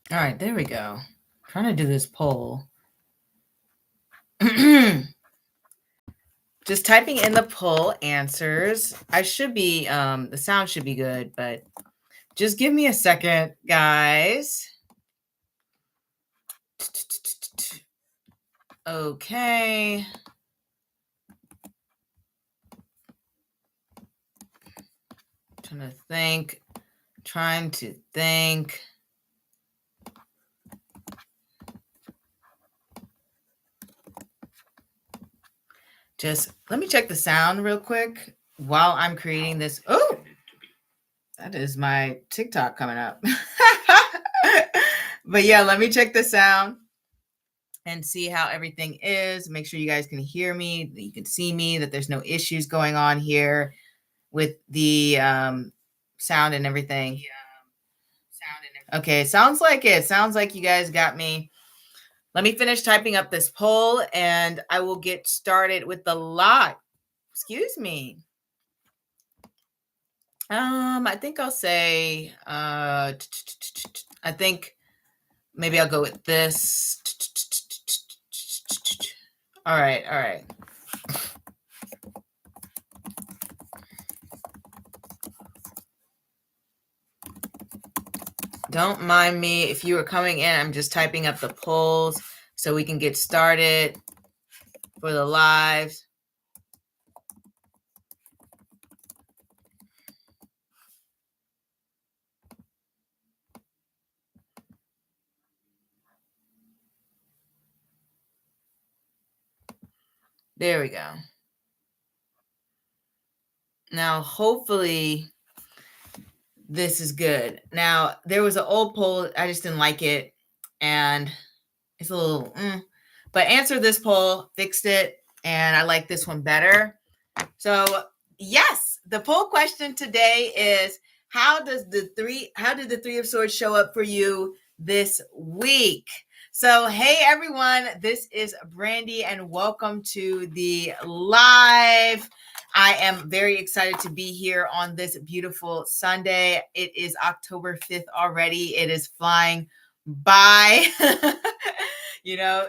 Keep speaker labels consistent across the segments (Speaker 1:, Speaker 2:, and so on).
Speaker 1: All right, there we go. Trying to do this poll. Just typing in the poll answers. I should be, the sound should be good, but just give me a second, guys. Okay. Trying to think. Just let me check the sound real quick while I'm creating this. Oh, that is my TikTok coming up. But yeah, let me check the sound and see how everything is. Make sure you guys can hear me, that you can see me, that there's no issues going on here with the sound and everything. Okay, sounds like it. Sounds like you guys got me. Let me finish typing up this poll and I will get started with the live. Excuse me. I think I'll say, I think maybe I'll go with this. All right. Don't mind me if you are coming in. I'm just typing up the polls so we can get started for the lives. There we go. Now, hopefully this is good. Now, there was an old poll. I just didn't like it. And it's a little, but answered this poll, fixed it. And I like this one better. So yes, the poll question today is, how did the Three of Swords show up for you this week? So, hey everyone, this is Brandy and welcome to the live. I am very excited to be here on this beautiful Sunday. It is October 5th already. It is flying by.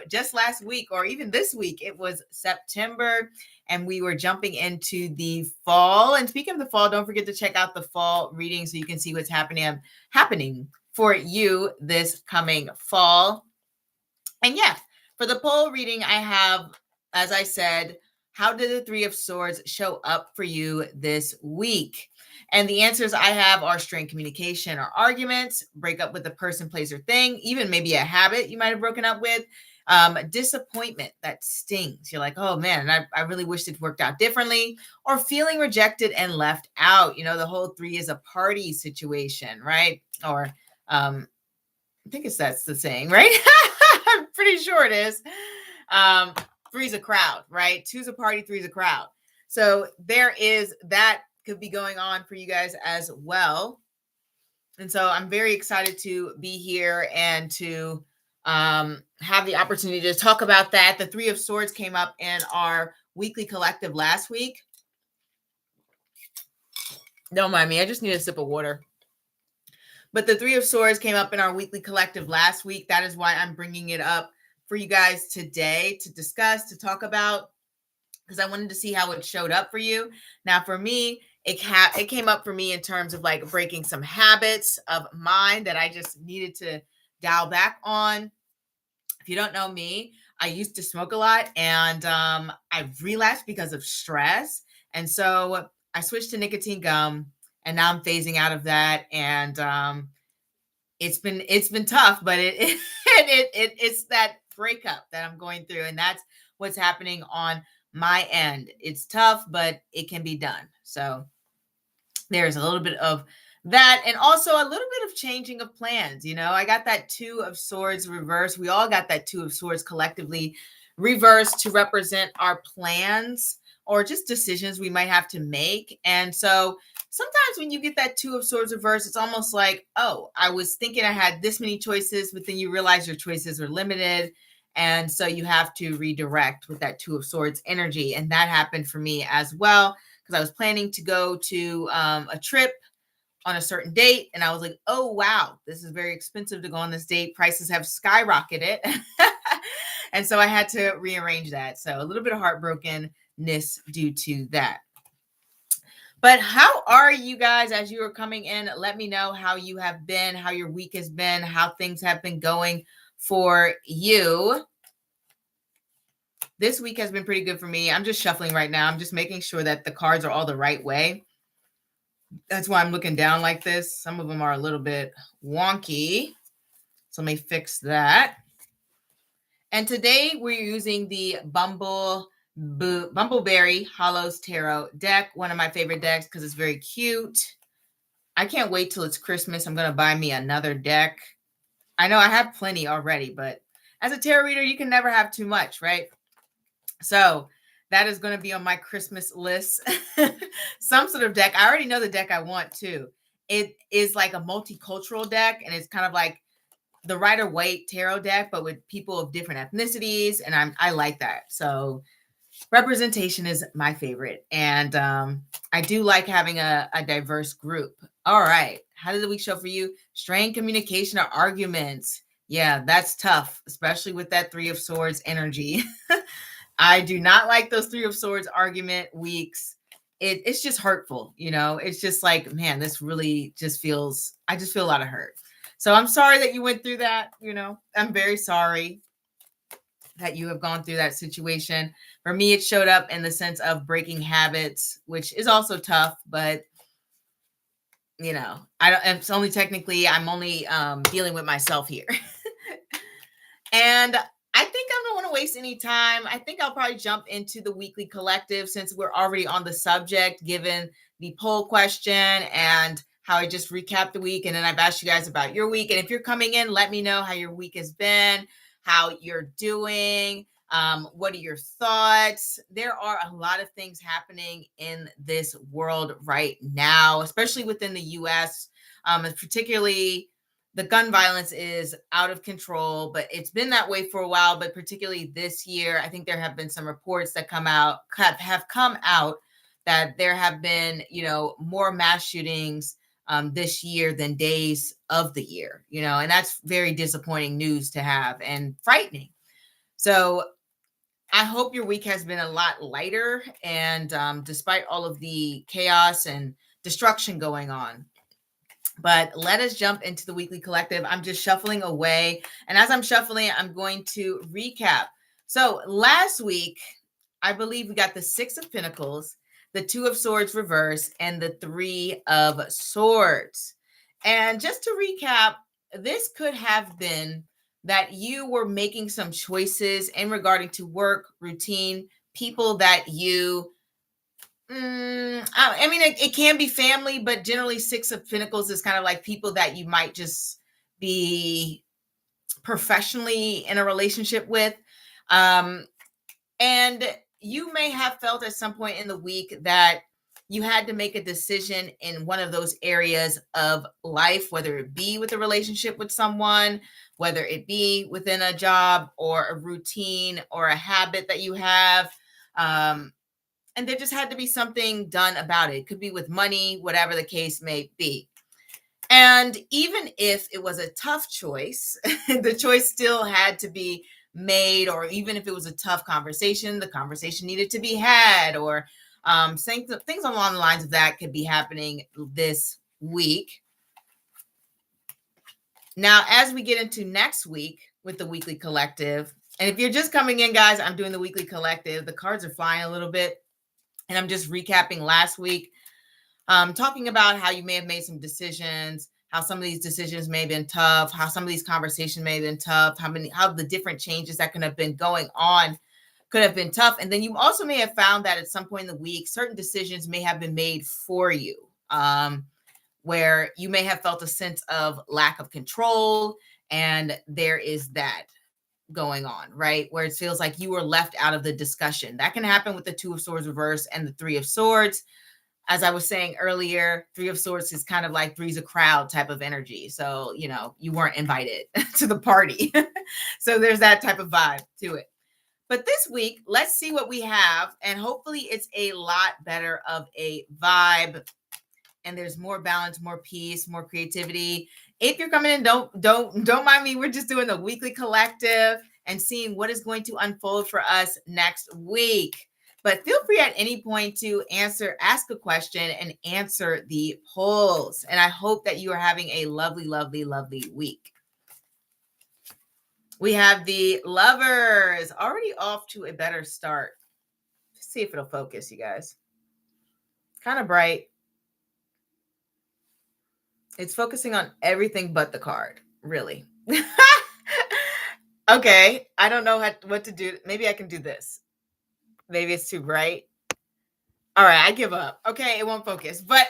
Speaker 1: Just last week or even this week, it was September and we were jumping into the fall. And speaking of the fall, don't forget to check out the fall reading so you can see what's happening for you this coming fall. And yes, for the poll reading, I have, as I said, how did the Three of Swords show up for you this week? And the answers I have are strained communication or arguments, break up with the person, place, or thing, even maybe a habit you might have broken up with, disappointment that stings. You're like, oh man, I really wish it worked out differently, or feeling rejected and left out. The whole three is a party situation, right? Or I think that's the saying, right? I'm pretty sure it is. Three's a crowd, right? Two's a party, three's a crowd. So there is that could be going on for you guys as well. And so I'm very excited to be here and to have the opportunity to talk about that. The Three of Swords came up in our weekly collective last week. Don't mind me. I just need a sip of water. But the Three of Swords came up in our weekly collective last week. That is why I'm bringing it up for you guys today to discuss, to talk about, because I wanted to see how it showed up for you. Now, for me, it came up for me in terms of like breaking some habits of mine that I just needed to dial back on. If you don't know me, I used to smoke a lot and I relapsed because of stress. And so I switched to nicotine gum and now I'm phasing out of that. And it's been tough, but it's that breakup that I'm going through. And that's what's happening on my end. It's tough, but it can be done. So there's a little bit of that, and also a little bit of changing of plans. I got that Two of Swords reversed. We all got that Two of Swords collectively reversed to represent our plans or just decisions we might have to make. And so sometimes when you get that Two of Swords reversed, it's almost like, oh, I was thinking I had this many choices, but then you realize your choices are limited. And so you have to redirect with that Two of Swords energy. And that happened for me as well, because I was planning to go to a trip on a certain date. And I was like, oh, wow, this is very expensive to go on this date. Prices have skyrocketed. And so I had to rearrange that. So a little bit of heartbrokenness due to that. But how are you guys as you are coming in? Let me know how you have been, how your week has been, how things have been going for you. This week has been pretty good for me. I'm just shuffling right now. I'm just making sure that the cards are all the right way. That's why I'm looking down like this. Some of them are a little bit wonky. So let me fix that. And today we're using the Bumbleberry Hollows Tarot deck, one of my favorite decks because it's very cute. I can't wait till it's Christmas. I'm going to buy me another deck. I know I have plenty already, but as a tarot reader, you can never have too much, right? So that is going to be on my Christmas list. Some sort of deck. I already know the deck I want too. It is like a multicultural deck, and it's kind of like the Rider-Waite tarot deck, but with people of different ethnicities, and I like that. So representation is my favorite, and I do like having a diverse group. All right, how did the week show for you? Strained communication or arguments? Yeah, that's tough, especially with that Three of Swords energy. I do not like those Three of Swords argument weeks. It's just hurtful, you know. It's just like, man, this really just feels. I just feel a lot of hurt. So I'm sorry that you went through that. You know, I'm very sorry that you have gone through that situation. For me, it showed up in the sense of breaking habits, which is also tough, but you know, I don't, it's only technically, I'm only dealing with myself here. And I think I don't want to waste any time. I think I'll probably jump into the weekly collective since we're already on the subject, given the poll question and how I just recapped the week. And then I've asked you guys about your week. And if you're coming in, let me know how your week has been, how you're doing. What are your thoughts? There are a lot of things happening in this world right now, especially within the US, and particularly the gun violence is out of control, but it's been that way for a while. But particularly this year, I think there have been some reports that have come out that there have been, you know, more mass shootings this year than days of the year, you know, and that's very disappointing news to have and frightening. So I hope your week has been a lot lighter, and despite all of the chaos and destruction going on. But let us jump into the weekly collective. I'm just shuffling away. And as I'm shuffling, I'm going to recap. So last week, I believe we got the Six of Pentacles, the Two of Swords reverse, and the Three of Swords. And just to recap, this could have been that you were making some choices in regarding to work, routine, people that you I mean, it can be family, but generally Six of Pentacles is kind of like people that you might just be professionally in a relationship with. And you may have felt at some point in the week that you had to make a decision in one of those areas of life, whether it be with a relationship with someone, whether it be within a job or a routine or a habit that you have. And there just had to be something done about it. It could be with money, whatever the case may be. And even if it was a tough choice, the choice still had to be made, or even if it was a tough conversation, the conversation needed to be had, or things along the lines of that could be happening this week. Now, as we get into next week with the weekly collective, and if you're just coming in, guys, I'm doing the weekly collective. The cards are flying a little bit. And I'm just recapping last week, talking about how you may have made some decisions, how some of these decisions may have been tough, how some of these conversations may have been tough, how the different changes that could have been going on could have been tough. And then you also may have found that at some point in the week, certain decisions may have been made for you, where you may have felt a sense of lack of control. And there is that going on, right? Where it feels like you were left out of the discussion. That can happen with the Two of Swords reverse and the Three of Swords. As I was saying earlier, Three of Swords is kind of like three's a crowd type of energy. So, you know, you weren't invited to the party. So there's that type of vibe to it. But this week, let's see what we have. And hopefully it's a lot better of a vibe. and there's more balance, more peace, more creativity. If you're coming in, don't mind me. We're just doing the weekly collective and seeing what is going to unfold for us next week. But feel free at any point to ask a question and answer the polls. And I hope that you are having a lovely, lovely, lovely week. We have the Lovers already off to a better start. Let's see if it'll focus, you guys. Kind of bright. It's focusing on everything but the card, really. Okay, I don't know what to do. Maybe I can do this. Maybe it's too bright. All right, I give up. Okay, it won't focus. But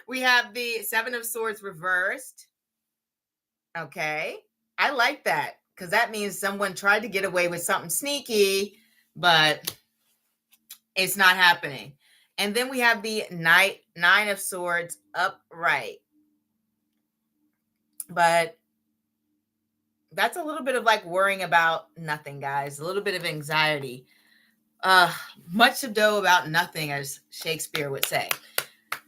Speaker 1: we have the Seven of Swords reversed. Okay, I like that because that means someone tried to get away with something sneaky, but it's not happening. And then we have the Nine of Swords upright. But that's a little bit of like worrying about nothing, guys. A little bit of anxiety. Much ado about nothing, as Shakespeare would say.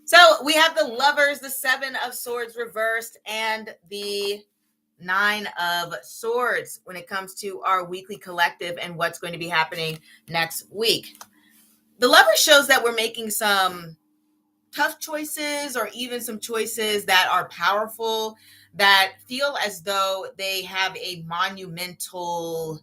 Speaker 1: So we have the Lovers, the Seven of Swords reversed, and the Nine of Swords when it comes to our weekly collective and what's going to be happening next week. The Lovers shows that we're making some tough choices, or even some choices that are powerful, that feel as though they have a monumental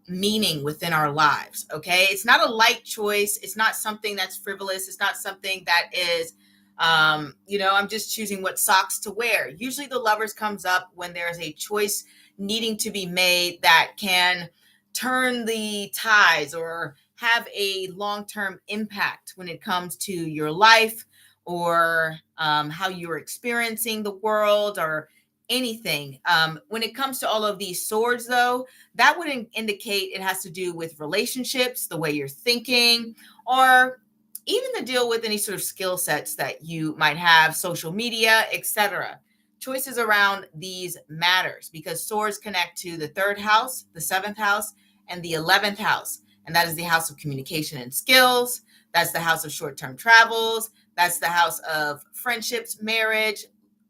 Speaker 1: meaning within our lives. Okay, it's not a light choice. It's not something that's frivolous. It's not something that is I'm just choosing what socks to wear. Usually the Lovers comes up when there's a choice needing to be made that can turn the tides or have a long-term impact when it comes to your life, or how you're experiencing the world, or anything. When it comes to all of these swords, though, that would indicate it has to do with relationships, the way you're thinking, or even to deal with any sort of skill sets that you might have, social media, etc. Choices around these matters, because swords connect to the third house, the seventh house, and the 11th house. And that is the house of communication and skills. That's the house of short-term travels. That's the house of friendships, marriage,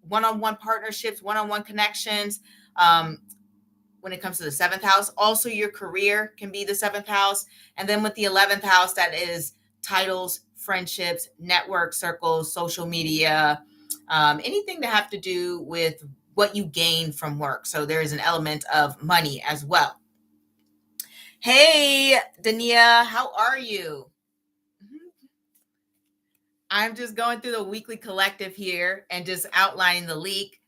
Speaker 1: one-on-one partnerships, one-on-one connections. When it comes to the seventh house, also your career can be the seventh house. And then with the 11th house, that is titles, friendships, network circles, social media, anything to have to do with what you gain from work. So there is an element of money as well. Hey, Dania, how are you? I'm just going through the weekly collective here and just outlining the week.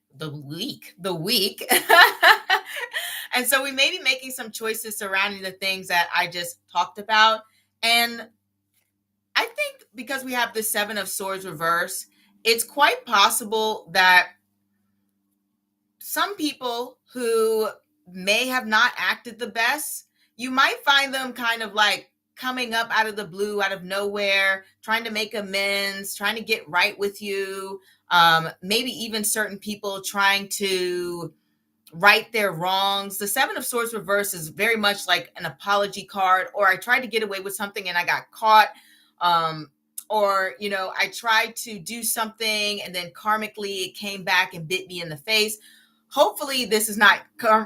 Speaker 1: And so we may be making some choices surrounding the things that I just talked about. And I think because we have the Seven of Swords reverse, it's quite possible that some people who may have not acted the best, you might find them kind of like coming up out of the blue, out of nowhere, trying to make amends, trying to get right with you. Maybe even certain people trying to right their wrongs. The Seven of Swords reverse is very much like an apology card, or I tried to get away with something and I got caught. Or, I tried to do something and then karmically it came back and bit me in the face. Hopefully this is not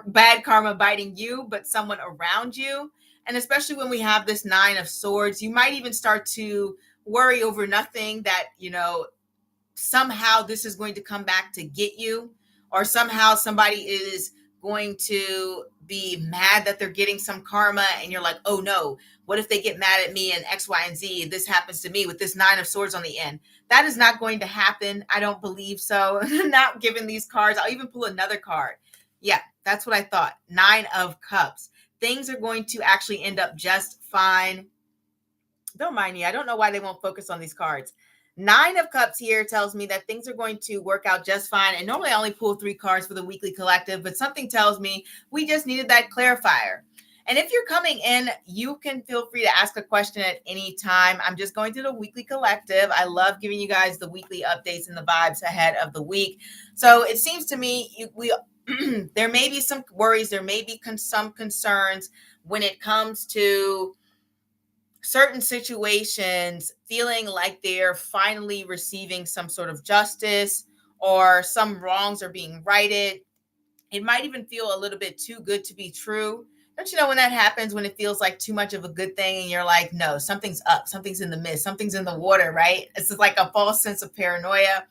Speaker 1: bad karma biting you, but someone around you. And especially when we have this Nine of Swords, you might even start to worry over nothing, that, somehow this is going to come back to get you, or somehow somebody is going to be mad that they're getting some karma. And you're like, oh no, what if they get mad at me and X, Y, and Z? This happens to me with this Nine of Swords on the end. That is not going to happen. I don't believe so. Not given these cards. I'll even pull another card. Yeah, that's what I thought. Nine of Cups. Things are going to actually end up just fine. Don't mind me. I don't know why they won't focus on these cards. Nine of Cups here tells me that things are going to work out just fine. And normally I only pull 3 cards for the weekly collective, but something tells me we just needed that clarifier. And if you're coming in, you can feel free to ask a question at any time. I'm just going through the weekly collective. I love giving you guys the weekly updates and the vibes ahead of the week. So it seems to me there may be some worries. There may be some concerns when it comes to certain situations feeling like they're finally receiving some sort of justice or some wrongs are being righted. It might even feel a little bit too good to be true. Don't you know when that happens, when it feels like too much of a good thing and you're like, no, something's up, something's in the mist, something's in the water, right? It's just like a false sense of paranoia.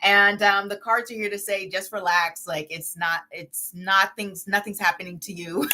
Speaker 1: And the cards are here to say, just relax. Like nothing's happening to you.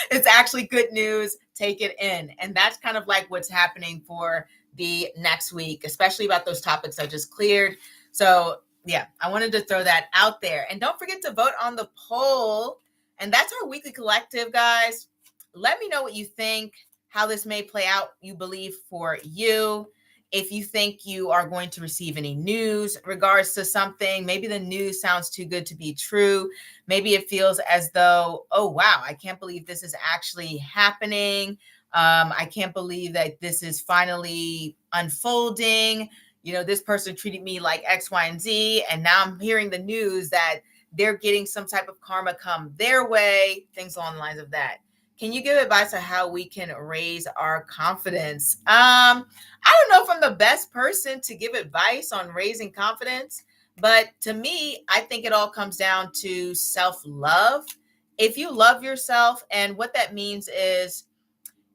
Speaker 1: It's actually good news. Take it in. And that's kind of like what's happening for the next week, especially about those topics I just cleared. So yeah, I wanted to throw that out there. And don't forget to vote on the poll. And that's our weekly collective, guys. Let me know what you think, how this may play out, you believe, for you. If you think you are going to receive any news in regards to something, maybe the news sounds too good to be true. Maybe it feels as though, oh, wow, I can't believe this is actually happening. I can't believe that this is finally unfolding. You know, this person treated me like X, Y, and Z. And now I'm hearing the news that they're getting some type of karma come their way, things along the lines of that. Can you give advice on how we can raise our confidence? I don't know if I'm the best person to give advice on raising confidence, but to me, I think it all comes down to self-love. If you love yourself, and what that means is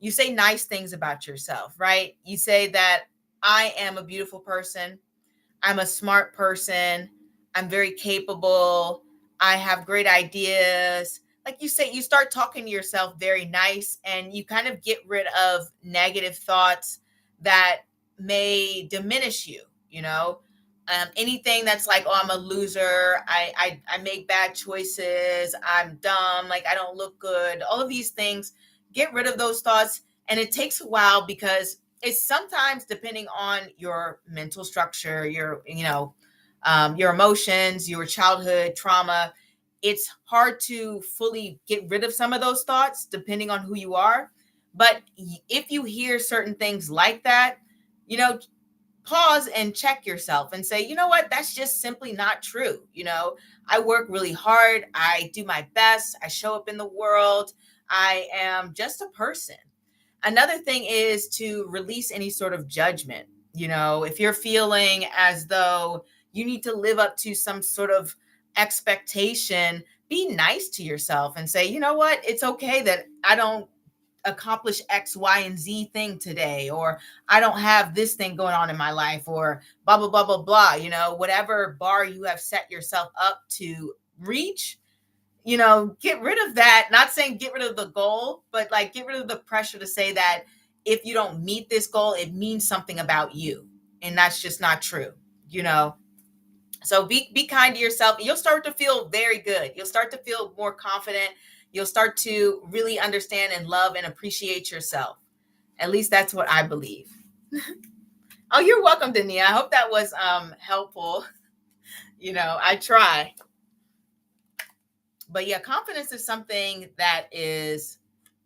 Speaker 1: you say nice things about yourself, right? You say that I am a beautiful person. I'm a smart person. I'm very capable. I have great ideas. Like you say, you start talking to yourself very nice, and you kind of get rid of negative thoughts that may diminish you, you know? Anything that's like, oh, I'm a loser. I make bad choices. I'm dumb. Like I don't look good. All of these things, get rid of those thoughts. And it takes a while because it's sometimes depending on your mental structure, your emotions, your childhood trauma. It's hard to fully get rid of some of those thoughts depending on who you are. But if you hear certain things like that, pause and check yourself and say, you know what, that's just simply not true. I work really hard. I do my best. I show up in the world. I am just a person. Another thing is to release any sort of judgment. If you're feeling as though you need to live up to some sort of expectation, be nice to yourself and say, you know what, it's okay that I don't accomplish X, Y, and Z thing today, or I don't have this thing going on in my life, or blah, blah, blah, blah, blah. Whatever bar you have set yourself up to reach, get rid of that. Not saying get rid of the goal, but like get rid of the pressure to say that if you don't meet this goal, it means something about you. And that's just not true, So be kind to yourself. You'll start to feel very good. You'll start to feel more confident. You'll start to really understand and love and appreciate yourself. At least that's what I believe. Oh, you're welcome, Dania. I hope that was helpful. I try. But yeah, confidence is something that is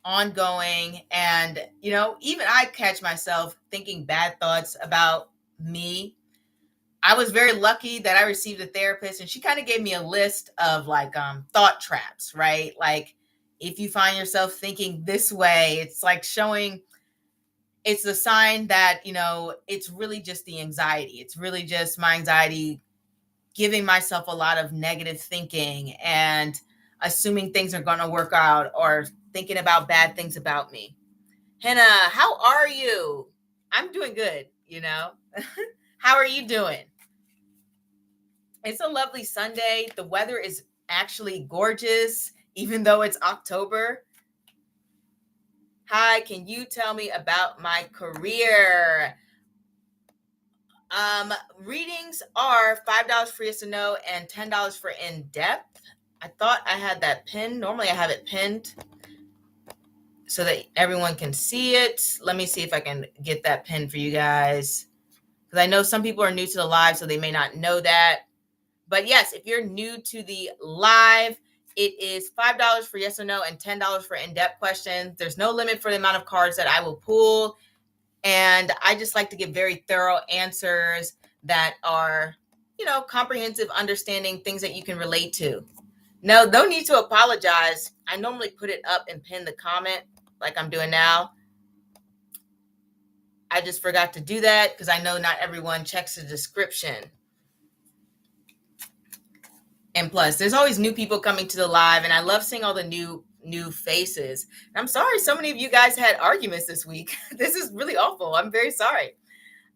Speaker 1: ongoing. And, even I catch myself thinking bad thoughts about me. I was very lucky that I received a therapist, and she kind of gave me a list of like thought traps, right? Like if you find yourself thinking this way, it's like it's a sign that, it's really just the anxiety. It's really just my anxiety giving myself a lot of negative thinking and assuming things are going to work out or thinking about bad things about me. Henna, how are you? I'm doing good, How are you doing? It's a lovely Sunday. The weather is actually gorgeous, even though it's October. Hi, can you tell me about my career? Readings are $5 for yes or no and $10 for in-depth. I thought I had that pinned. Normally I have it pinned so that everyone can see it. Let me see if I can get that pinned for you guys, because I know some people are new to the live, so they may not know that. But yes, if you're new to the live, it is $5 for yes or no and $10 for in-depth questions. There's no limit for the amount of cards that I will pull. And I just like to give very thorough answers that are, comprehensive, understanding, things that you can relate to. No need to apologize. I normally put it up and pin the comment like I'm doing now. I just forgot to do that because I know not everyone checks the description. And plus, there's always new people coming to the live, and I love seeing all the new faces. And I'm sorry so many of you guys had arguments this week. This is really awful. I'm very sorry.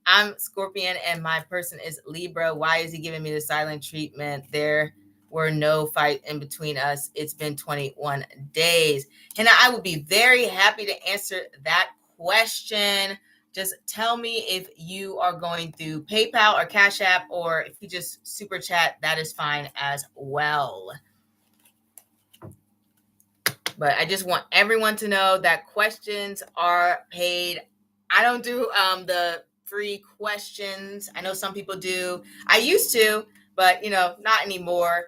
Speaker 1: I'm Scorpion and my person is Libra. Why is he giving me the silent treatment? There were no fight in between us. It's been 21 days. And I would be very happy to answer that question. Just tell me if you are going through PayPal or Cash App, or if you just super chat, that is fine as well. But I just want everyone to know that questions are paid. I don't do the free questions. I know some people do. I used to, but not anymore.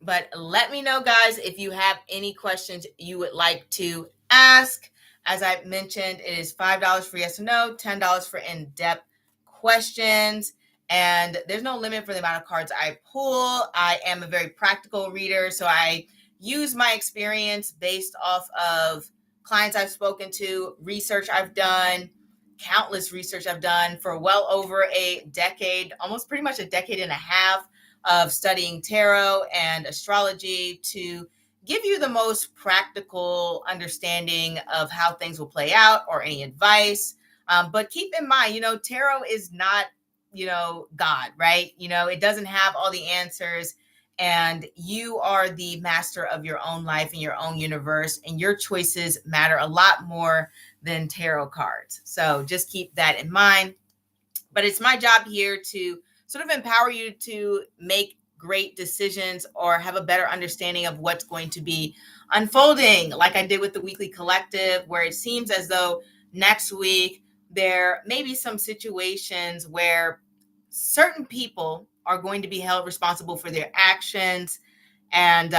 Speaker 1: But let me know, guys, if you have any questions you would like to ask. As I mentioned, it is $5 for yes or no, $10 for in-depth questions. And there's no limit for the amount of cards I pull. I am a very practical reader, so I use my experience based off of clients I've spoken to, research I've done, countless research I've done for well over a decade, almost pretty much a decade and a half of studying tarot and astrology to give you the most practical understanding of how things will play out or any advice. But keep in mind, tarot is not, God, right? It doesn't have all the answers, and you are the master of your own life and your own universe, and your choices matter a lot more than tarot cards. So just keep that in mind. But it's my job here to sort of empower you to make great decisions or have a better understanding of what's going to be unfolding, like I did with the weekly collective, where it seems as though next week there may be some situations where certain people are going to be held responsible for their actions. And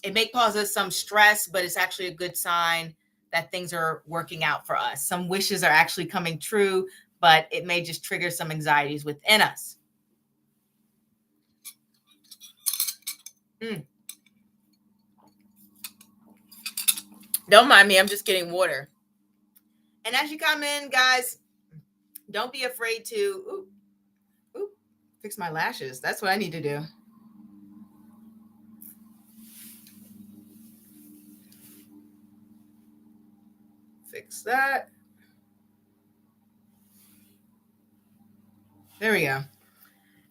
Speaker 1: it may cause us some stress, but it's actually a good sign that things are working out for us. Some wishes are actually coming true, but it may just trigger some anxieties within us. Don't mind me, I'm just getting water. And as you come in, guys, don't be afraid to fix my lashes. That's what I need to do. Fix that. There we go.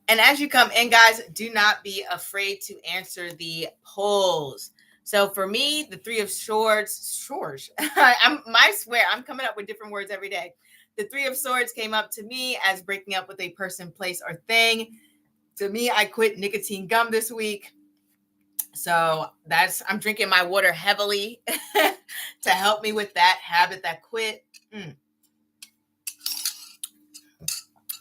Speaker 1: And as you come in, guys, do not be afraid to answer the polls. So for me, the Three of Swords, I swear, I'm coming up with different words every day. The Three of Swords came up to me as breaking up with a person, place, or thing. To me, I quit nicotine gum this week. So I'm drinking my water heavily to help me with that habit that quit.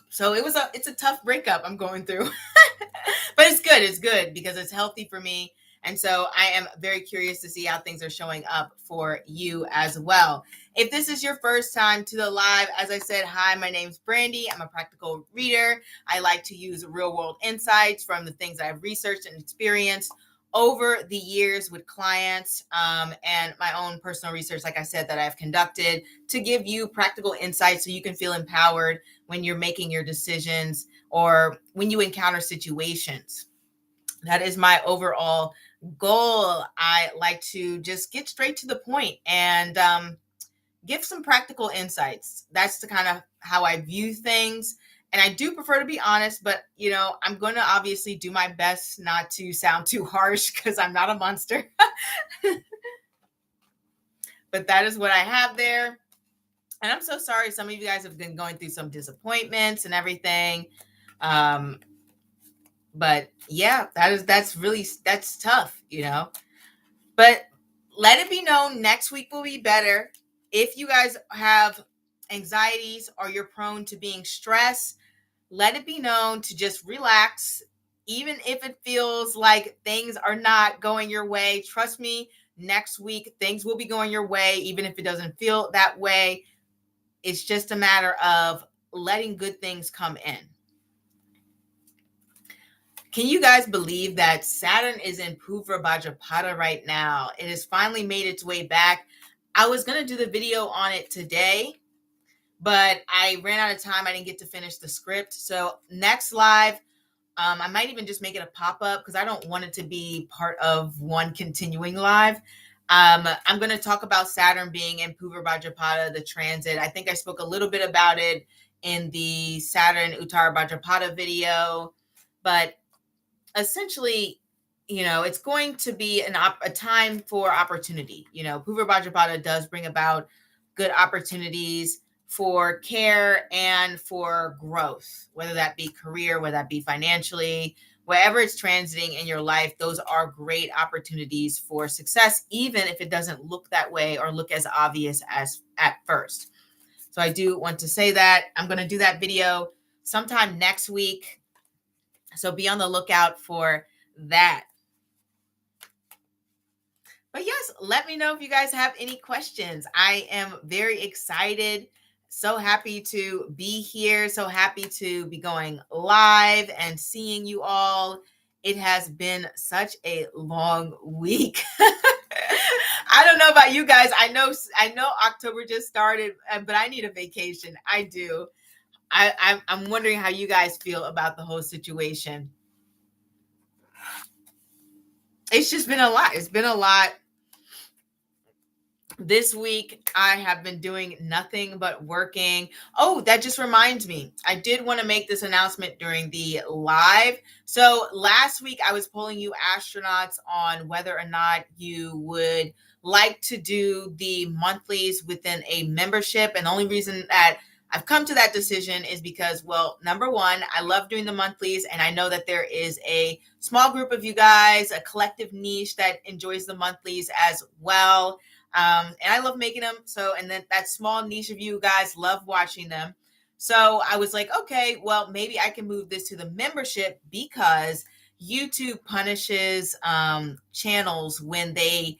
Speaker 1: So it's a tough breakup I'm going through, but it's good. It's good because it's healthy for me. And so I am very curious to see how things are showing up for you as well. If this is your first time to the live, as I said, hi, my name's Brandy. I'm a practical reader. I like to use real world insights from the things I've researched and experienced over the years with clients and my own personal research, like I said, that I've conducted to give you practical insights so you can feel empowered when you're making your decisions or when you encounter situations. That is my overall goal. I like to just get straight to the point and give some practical insights. That's the kind of how I view things. And I do prefer to be honest, but I'm going to obviously do my best not to sound too harsh because I'm not a monster. But that is what I have there. And I'm so sorry some of you guys have been going through some disappointments and everything. But yeah, that's tough, But let it be known next week will be better. If you guys have anxieties or you're prone to being stressed, let it be known to just relax. Even if it feels like things are not going your way, trust me, next week things will be going your way, even if it doesn't feel that way. It's just a matter of letting good things come in. Can you guys believe that Saturn is in Purva Bhadrapada right now? It has finally made its way back. I was going to do the video on it today, but I ran out of time. I didn't get to finish the script. So next live, I might even just make it a pop-up because I don't want it to be part of one continuing live. I'm going to talk about Saturn being in Purva Bhadrapada, the transit. I think I spoke a little bit about it in the Saturn Uttara Bhadrapada video, but essentially, it's going to be a time for opportunity. Purva Bhadrapada does bring about good opportunities for care and for growth, whether that be career, whether that be financially, wherever it's transiting in your life. Those are great opportunities for success, even if it doesn't look that way or look as obvious as at first. So I do want to say that I'm going to do that video sometime next week. So be on the lookout for that. But yes, let me know if you guys have any questions. I am very excited. So happy to be here. So happy to be going live and seeing you all. It has been such a long week. I don't know about you guys. I know October just started, but I need a vacation. I do. I'm wondering how you guys feel about the whole situation. It's just been a lot. It's been a lot. This week, I have been doing nothing but working. Oh, that just reminds me. I did want to make this announcement during the live. So last week, I was polling you astronauts on whether or not you would like to do the monthlies within a membership. And the only reason that I've come to that decision is because, well, number one, I love doing the monthlies, and I know that there is a small group of you guys, a collective niche that enjoys the monthlies as well. And I love making them. So, and then that small niche of you guys love watching them. So I was like, okay, well, maybe I can move this to the membership because YouTube punishes channels when they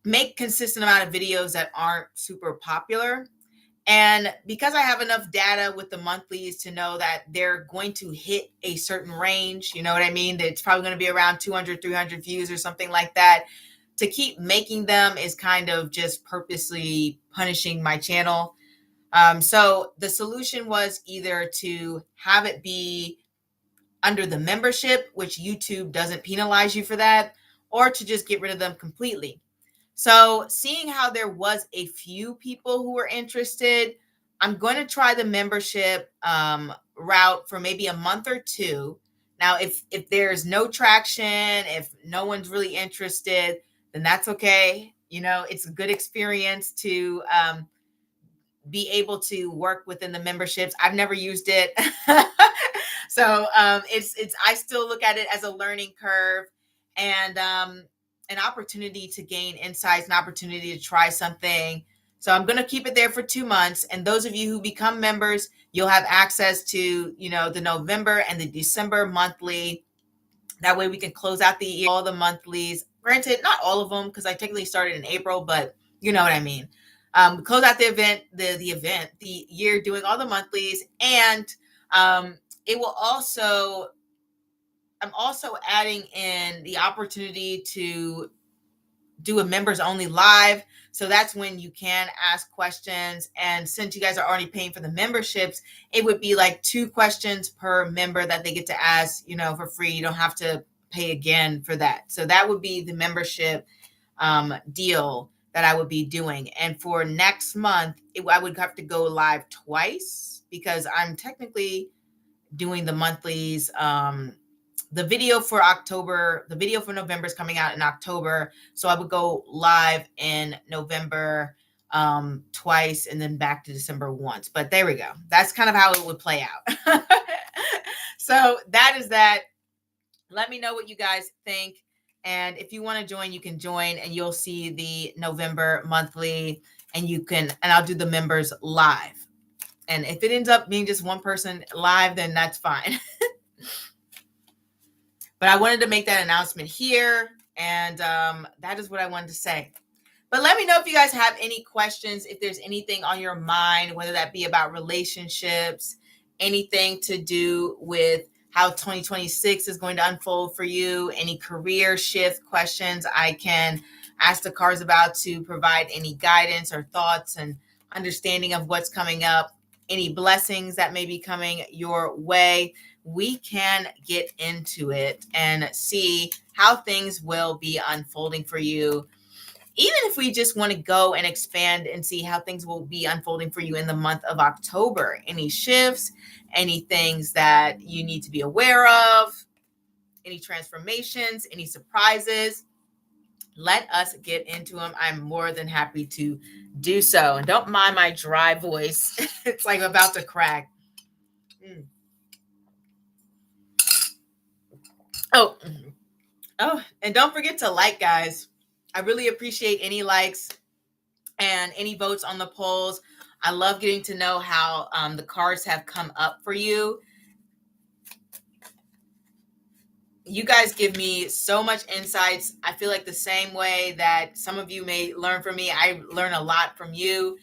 Speaker 1: make consistent amount of videos that aren't super popular. And because I have enough data with the monthlies to know that they're going to hit a certain range, you know what I mean? That it's probably going to be around 200, 300 views or something like that. To keep making them is kind of just purposely punishing my channel. So the solution was either to have it be under the membership, which YouTube doesn't penalize you for that, or to just get rid of them completely. So seeing how there was a few people who were interested, I'm going to try the membership route for maybe a month or two. Now, if there's no traction, if no one's really interested, then that's okay. It's a good experience to be able to work within the memberships. I've never used it. So I still look at it as a learning curve and an opportunity to gain insights, an opportunity to try something. So I'm going to keep it there for 2 months. And those of you who become members, you'll have access to, the November and the December monthly. That way we can close out the year, all the monthlies. Granted, not all of them, because I technically started in April, but you know what I mean. Close out the year doing all the monthlies. And it will also, I'm also adding in the opportunity to do a members only live. So that's when you can ask questions. And since you guys are already paying for the memberships, it would be like 2 questions per member that they get to ask, for free. You don't have to pay again for that. So that would be the membership deal that I would be doing. And for next month, I would have to go live twice because I'm technically doing the monthlies. The video for November is coming out in October. So I would go live in November twice and then back to December once. But there we go. That's kind of how it would play out. So that is that. Let me know what you guys think. And if you want to join, you can join and you'll see the November monthly and I'll do the members live. And if it ends up being just one person live, then that's fine. But I wanted to make that announcement here. And that is what I wanted to say. But let me know if you guys have any questions, if there's anything on your mind, whether that be about relationships, anything to do with how 2026 is going to unfold for you, any career shift questions I can ask the cards about to provide any guidance or thoughts and understanding of what's coming up, any blessings that may be coming your way. We can get into it and see how things will be unfolding for you. Even if we just want to go and expand and see how things will be unfolding for you in the month of October, any shifts, any things that you need to be aware of, any transformations, any surprises, let us get into them. I'm more than happy to do so. And don't mind my dry voice. It's like I'm about to crack. Oh, and don't forget to like, guys. I really appreciate any likes and any votes on the polls. I love getting to know how the cards have come up for you. You guys give me so much insights. I feel like the same way that some of you may learn from me, I learn a lot from you,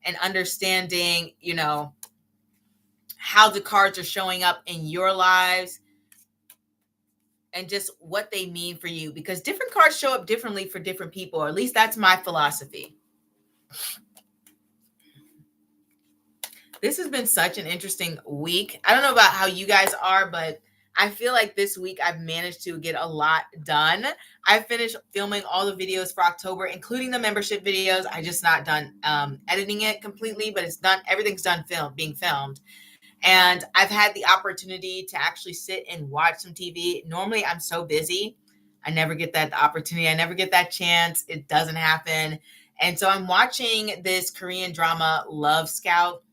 Speaker 1: and understanding, how the cards are showing up in your lives and just what they mean for you, because different cards show up differently for different people, or at least that's my philosophy. This has been such an interesting week. I don't know about how you guys are, but I feel like this week I've managed to get a lot done. I finished filming all the videos for October, including the membership videos. I just not done editing it completely, but it's done. Everything's done being filmed. And I've had the opportunity to actually sit and watch some TV. Normally I'm so busy. I never get that opportunity. I never get that chance. It doesn't happen. And so I'm watching this Korean drama, Love Scout.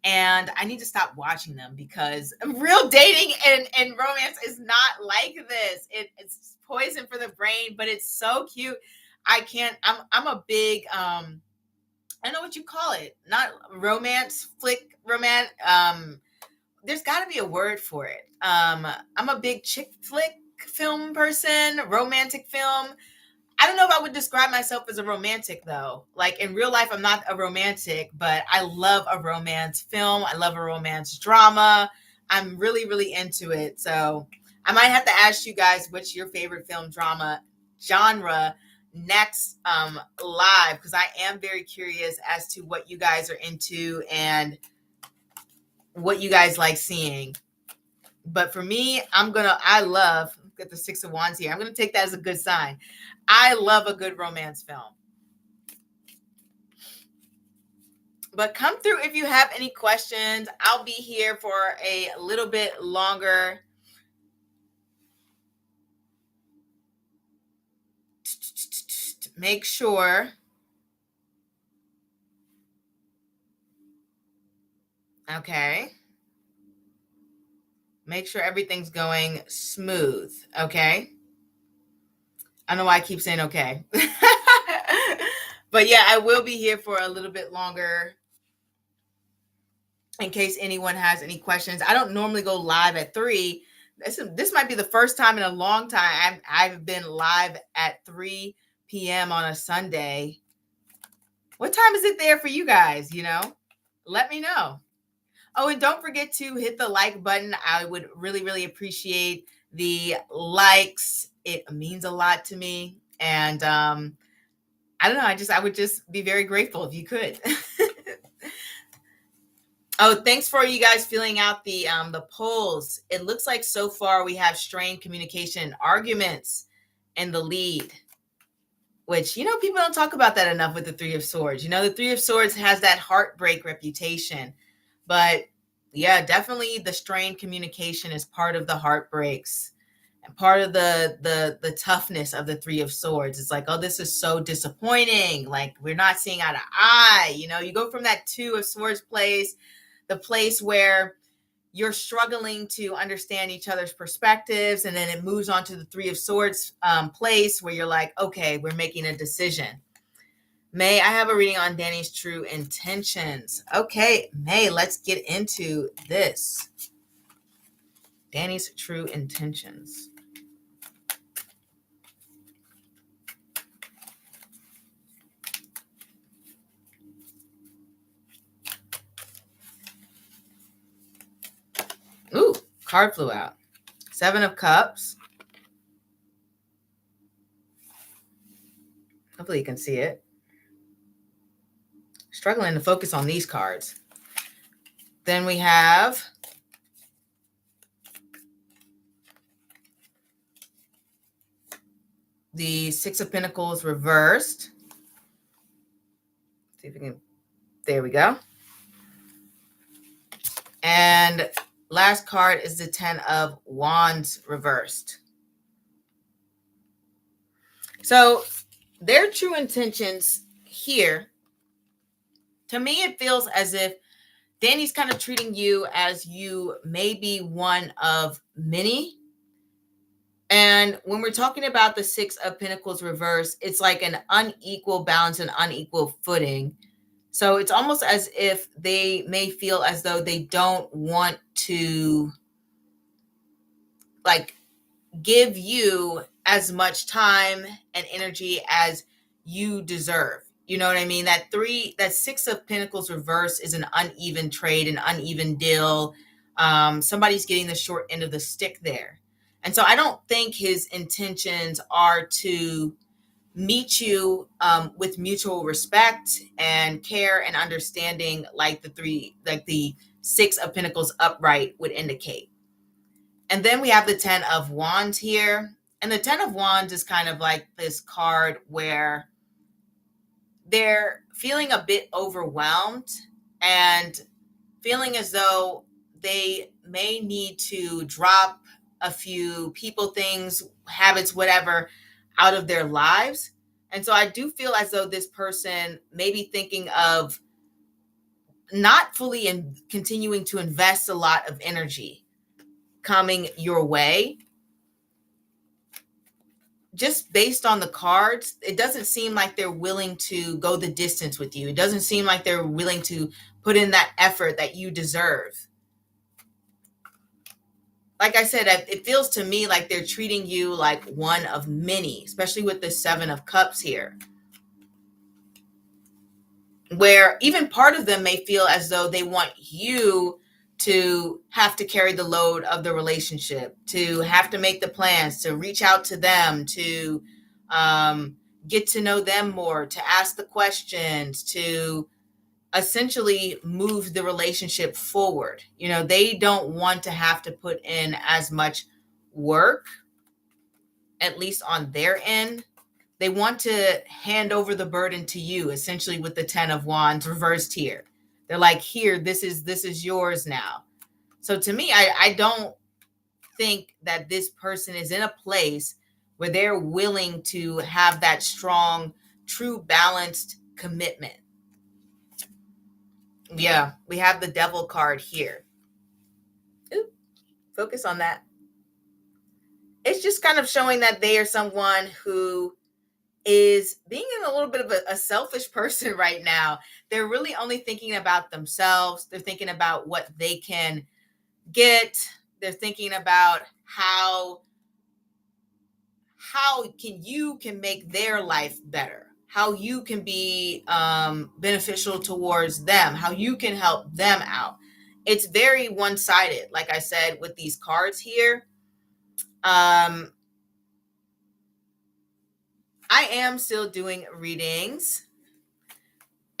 Speaker 1: And I need to stop watching them because real dating and romance is not like this. It's poison for the brain, but it's so cute. I'm a big, I don't know what you call it. Not romance, flick romance. There's got to be a word for it. I'm a big chick flick film person, romantic film. I don't know if I would describe myself as a romantic, though. Like in real life, I'm not a romantic, but I love a romance film. I love a romance drama. I'm really, really into it. So I might have to ask you guys, what's your favorite film drama genre next live, because I am very curious as to what you guys are into and what you guys like seeing. But for me, I love, get the Six of Wands here. I'm going to take that as a good sign. I love a good romance film. But come through if you have any questions. I'll be here for a little bit longer. Make sure. Okay. Make sure everything's going smooth. Okay. I don't know why I keep saying okay. But yeah, I will be here for a little bit longer in case anyone has any questions. I don't normally go live at 3. This might be the first time in a long time I've been live at 3 p.m. on a Sunday. What time is it there for you guys? Let me know. Oh, and don't forget to hit the like button. I would really, really appreciate the likes. It means a lot to me. And I don't know. I would just be very grateful if you could. Oh, thanks for you guys filling out the polls. It looks like so far we have strained communication and arguments in the lead, which, people don't talk about that enough with the Three of Swords. The Three of Swords has that heartbreak reputation. But yeah, definitely the strained communication is part of the heartbreaks and part of the toughness of the Three of Swords. It's like, oh, this is so disappointing. Like, we're not seeing eye to eye. You go from that Two of Swords place, the place where you're struggling to understand each other's perspectives, and then it moves on to the Three of Swords place where you're like, okay, we're making a decision. May, I have a reading on Danny's true intentions. Okay, May, let's get into this. Danny's true intentions. Ooh, card flew out. 7 of Cups. Hopefully you can see it. Struggling to focus on these cards. Then we have the 6 of Pentacles reversed. See if we can, there we go. And last card is the 10 of Wands reversed. So their true intentions here, to me, it feels as if Danny's kind of treating you as you may be one of many. And when we're talking about the 6 of Pentacles reverse, it's like an unequal balance and unequal footing. So it's almost as if they may feel as though they don't want to like give you as much time and energy as you deserve. You know what I mean? That 6 of Pentacles reverse is an uneven trade, an uneven deal. Somebody's getting the short end of the stick there. And so I don't think his intentions are to meet you with mutual respect and care and understanding, like the 6 of Pentacles upright would indicate. And then we have the 10 of Wands here. And the 10 of Wands is kind of like this card where they're feeling a bit overwhelmed and feeling as though they may need to drop a few people, things, habits, whatever, out of their lives. And so I do feel as though this person may be thinking of not fully and continuing to invest a lot of energy coming your way. Just based on the cards, it doesn't seem like they're willing to go the distance with you. It doesn't seem like they're willing to put in that effort that you deserve. Like I said, it feels to me like they're treating you like one of many, especially with the 7 of Cups here, where even part of them may feel as though they want you to have to carry the load of the relationship, to have to make the plans, to reach out to them, to get to know them more, to ask the questions, to essentially move the relationship forward. You know, they don't want to have to put in as much work, at least on their end. They want to hand over the burden to you, essentially, with the 10 of Wands reversed here. They're like, here, this is yours now. So to me, I don't think that this person is in a place where they're willing to have that strong, true, balanced commitment. Yeah, we have the Devil card here. Ooh, focus on that. It's just kind of showing that they are someone who is being a little bit of a selfish person right now. They're really only thinking about themselves. They're thinking about what they can get. They're thinking about how you can make their life better, how you can be beneficial towards them, how you can help them out. It's very one-sided, like I said, with these cards here. I am still doing readings,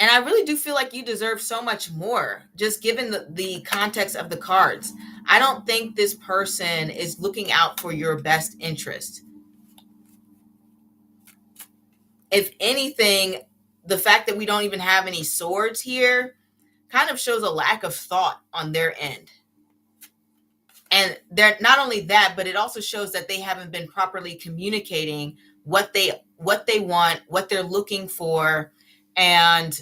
Speaker 1: and I really do feel like you deserve so much more, just given the context of the cards. I don't think this person is looking out for your best interest. If anything, the fact that we don't even have any swords here kind of shows a lack of thought on their end. And they're not only that, but it also shows that they haven't been properly communicating what they want, what they're looking for, and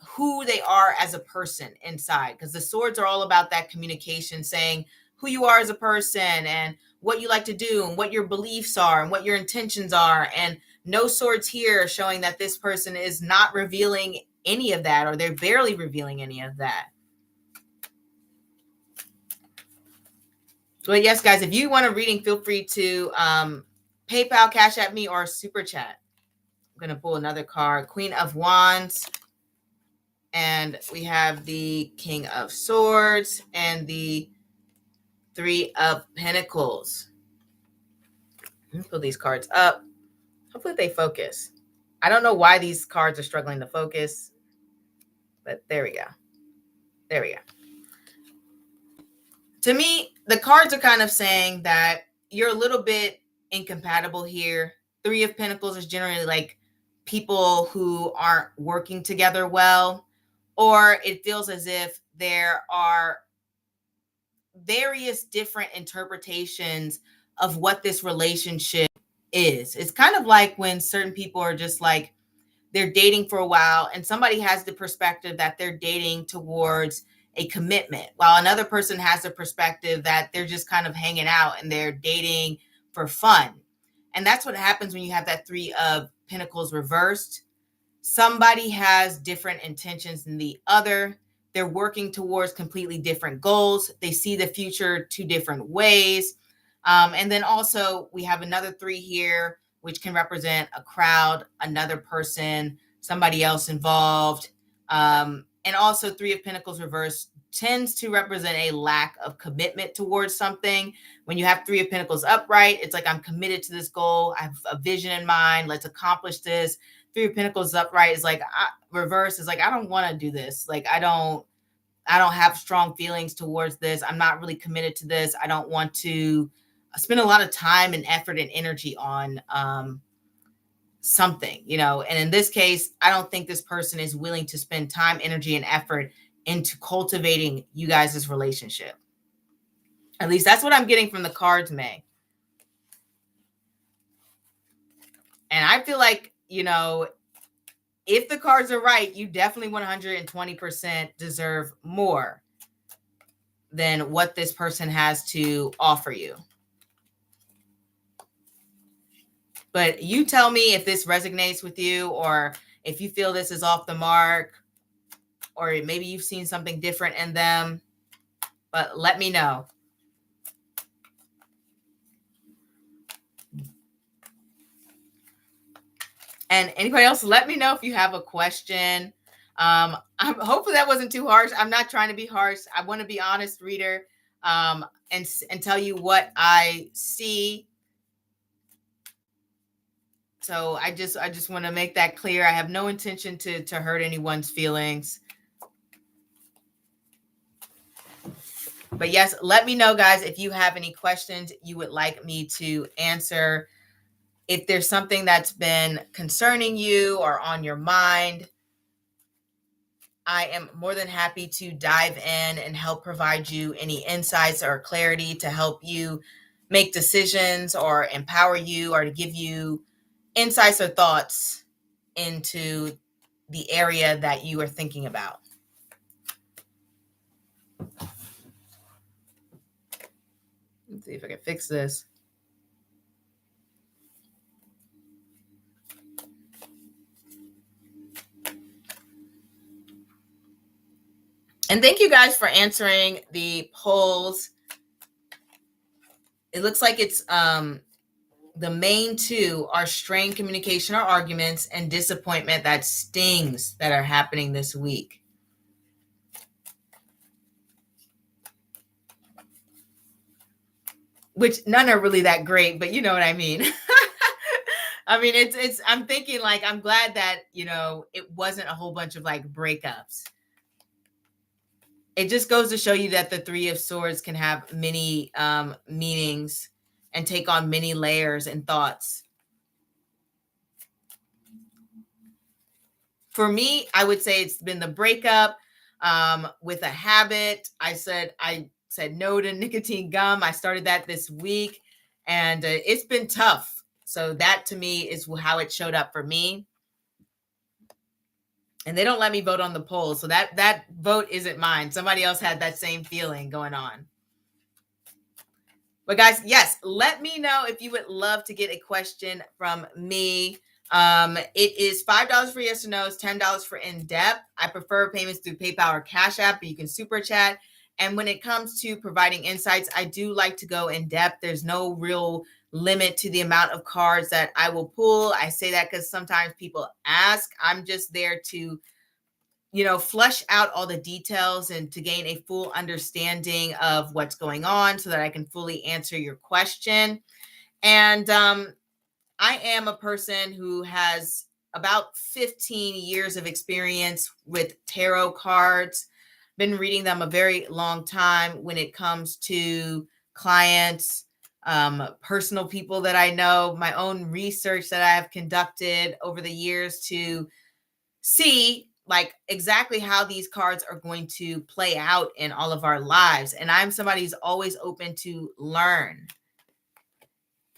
Speaker 1: who they are as a person inside. Because the swords are all about that communication, saying who you are as a person and what you like to do and what your beliefs are and what your intentions are. And no swords here showing that this person is not revealing any of that, or they're barely revealing any of that. But yes, guys, if you want a reading, feel free to PayPal, Cash App me, or Super Chat. I'm going to pull another card. Queen of Wands. And we have the King of Swords and the Three of Pentacles. Let me pull these cards up. Hopefully they focus. I don't know why these cards are struggling to focus, but there we go. There we go. To me, the cards are kind of saying that you're a little bit incompatible here. Three of Pentacles is generally like people who aren't working together well, or it feels as if there are various different interpretations of what this relationship is. It's kind of like when certain people are just like, they're dating for a while and somebody has the perspective that they're dating towards a commitment, while another person has the perspective that they're just kind of hanging out and they're dating for fun. And that's what happens when you have that Three of Pentacles reversed. Somebody has different intentions than the other. They're working towards completely different goals. They see the future two different ways. And then also we have another three here, which can represent a crowd, another person, somebody else involved. And also Three of Pentacles reversed tends to represent a lack of commitment towards something. When you have Three of Pentacles upright, it's like, I'm committed to this goal. I have a vision in mind. Let's accomplish this. Three of Pentacles upright is like, reverse is like, I don't want to do this. Like, I don't have strong feelings towards this. I'm not really committed to this. I don't want to spend a lot of time and effort and energy on something, you know. And in this case, I don't think this person is willing to spend time, energy, and effort into cultivating you guys' relationship. At least that's what I'm getting from the cards, May. And I feel like, you know, if the cards are right, you definitely 120% deserve more than what this person has to offer you. But you tell me if this resonates with you, or if you feel this is off the mark, or maybe you've seen something different in them, but let me know. And anybody else, let me know if you have a question. Hopefully that wasn't too harsh. I'm not trying to be harsh. I want to be honest, reader, and tell you what I see. So I just want to make that clear. I have no intention to hurt anyone's feelings. But yes, let me know, guys, if you have any questions you would like me to answer. If there's something that's been concerning you or on your mind, I am more than happy to dive in and help provide you any insights or clarity to help you make decisions or empower you, or to give you insights or thoughts into the area that you are thinking about. Let's see if I can fix this. And thank you guys for answering the polls. It looks like it's the main two are strained communication or arguments, and disappointment that stings that are happening this week. Which none are really that great, but you know what I mean. I mean, it's I'm thinking like, I'm glad that, you know, it wasn't a whole bunch of like breakups. It just goes to show you that the Three of Swords can have many meanings and take on many layers and thoughts. For me, I would say it's been the breakup with a habit. I said no to nicotine gum. I started that this week, and it's been tough. So that to me is how it showed up for me. And they don't let me vote on the poll. So that vote isn't mine. Somebody else had that same feeling going on. But guys, yes, let me know if you would love to get a question from me. It is $5 for yes or no's, $10 for in-depth. I prefer payments through PayPal or Cash App, but you can super chat. And when it comes to providing insights, I do like to go in depth. There's no real limit to the amount of cards that I will pull. I say that because sometimes people ask. I'm just there to flush out all the details and to gain a full understanding of what's going on so that I can fully answer your question. And I am a person who has about 15 years of experience with tarot cards. Been reading them a very long time when it comes to clients, personal people that I know, my own research that I have conducted over the years to see like exactly how these cards are going to play out in all of our lives. And I'm somebody who's always open to learn.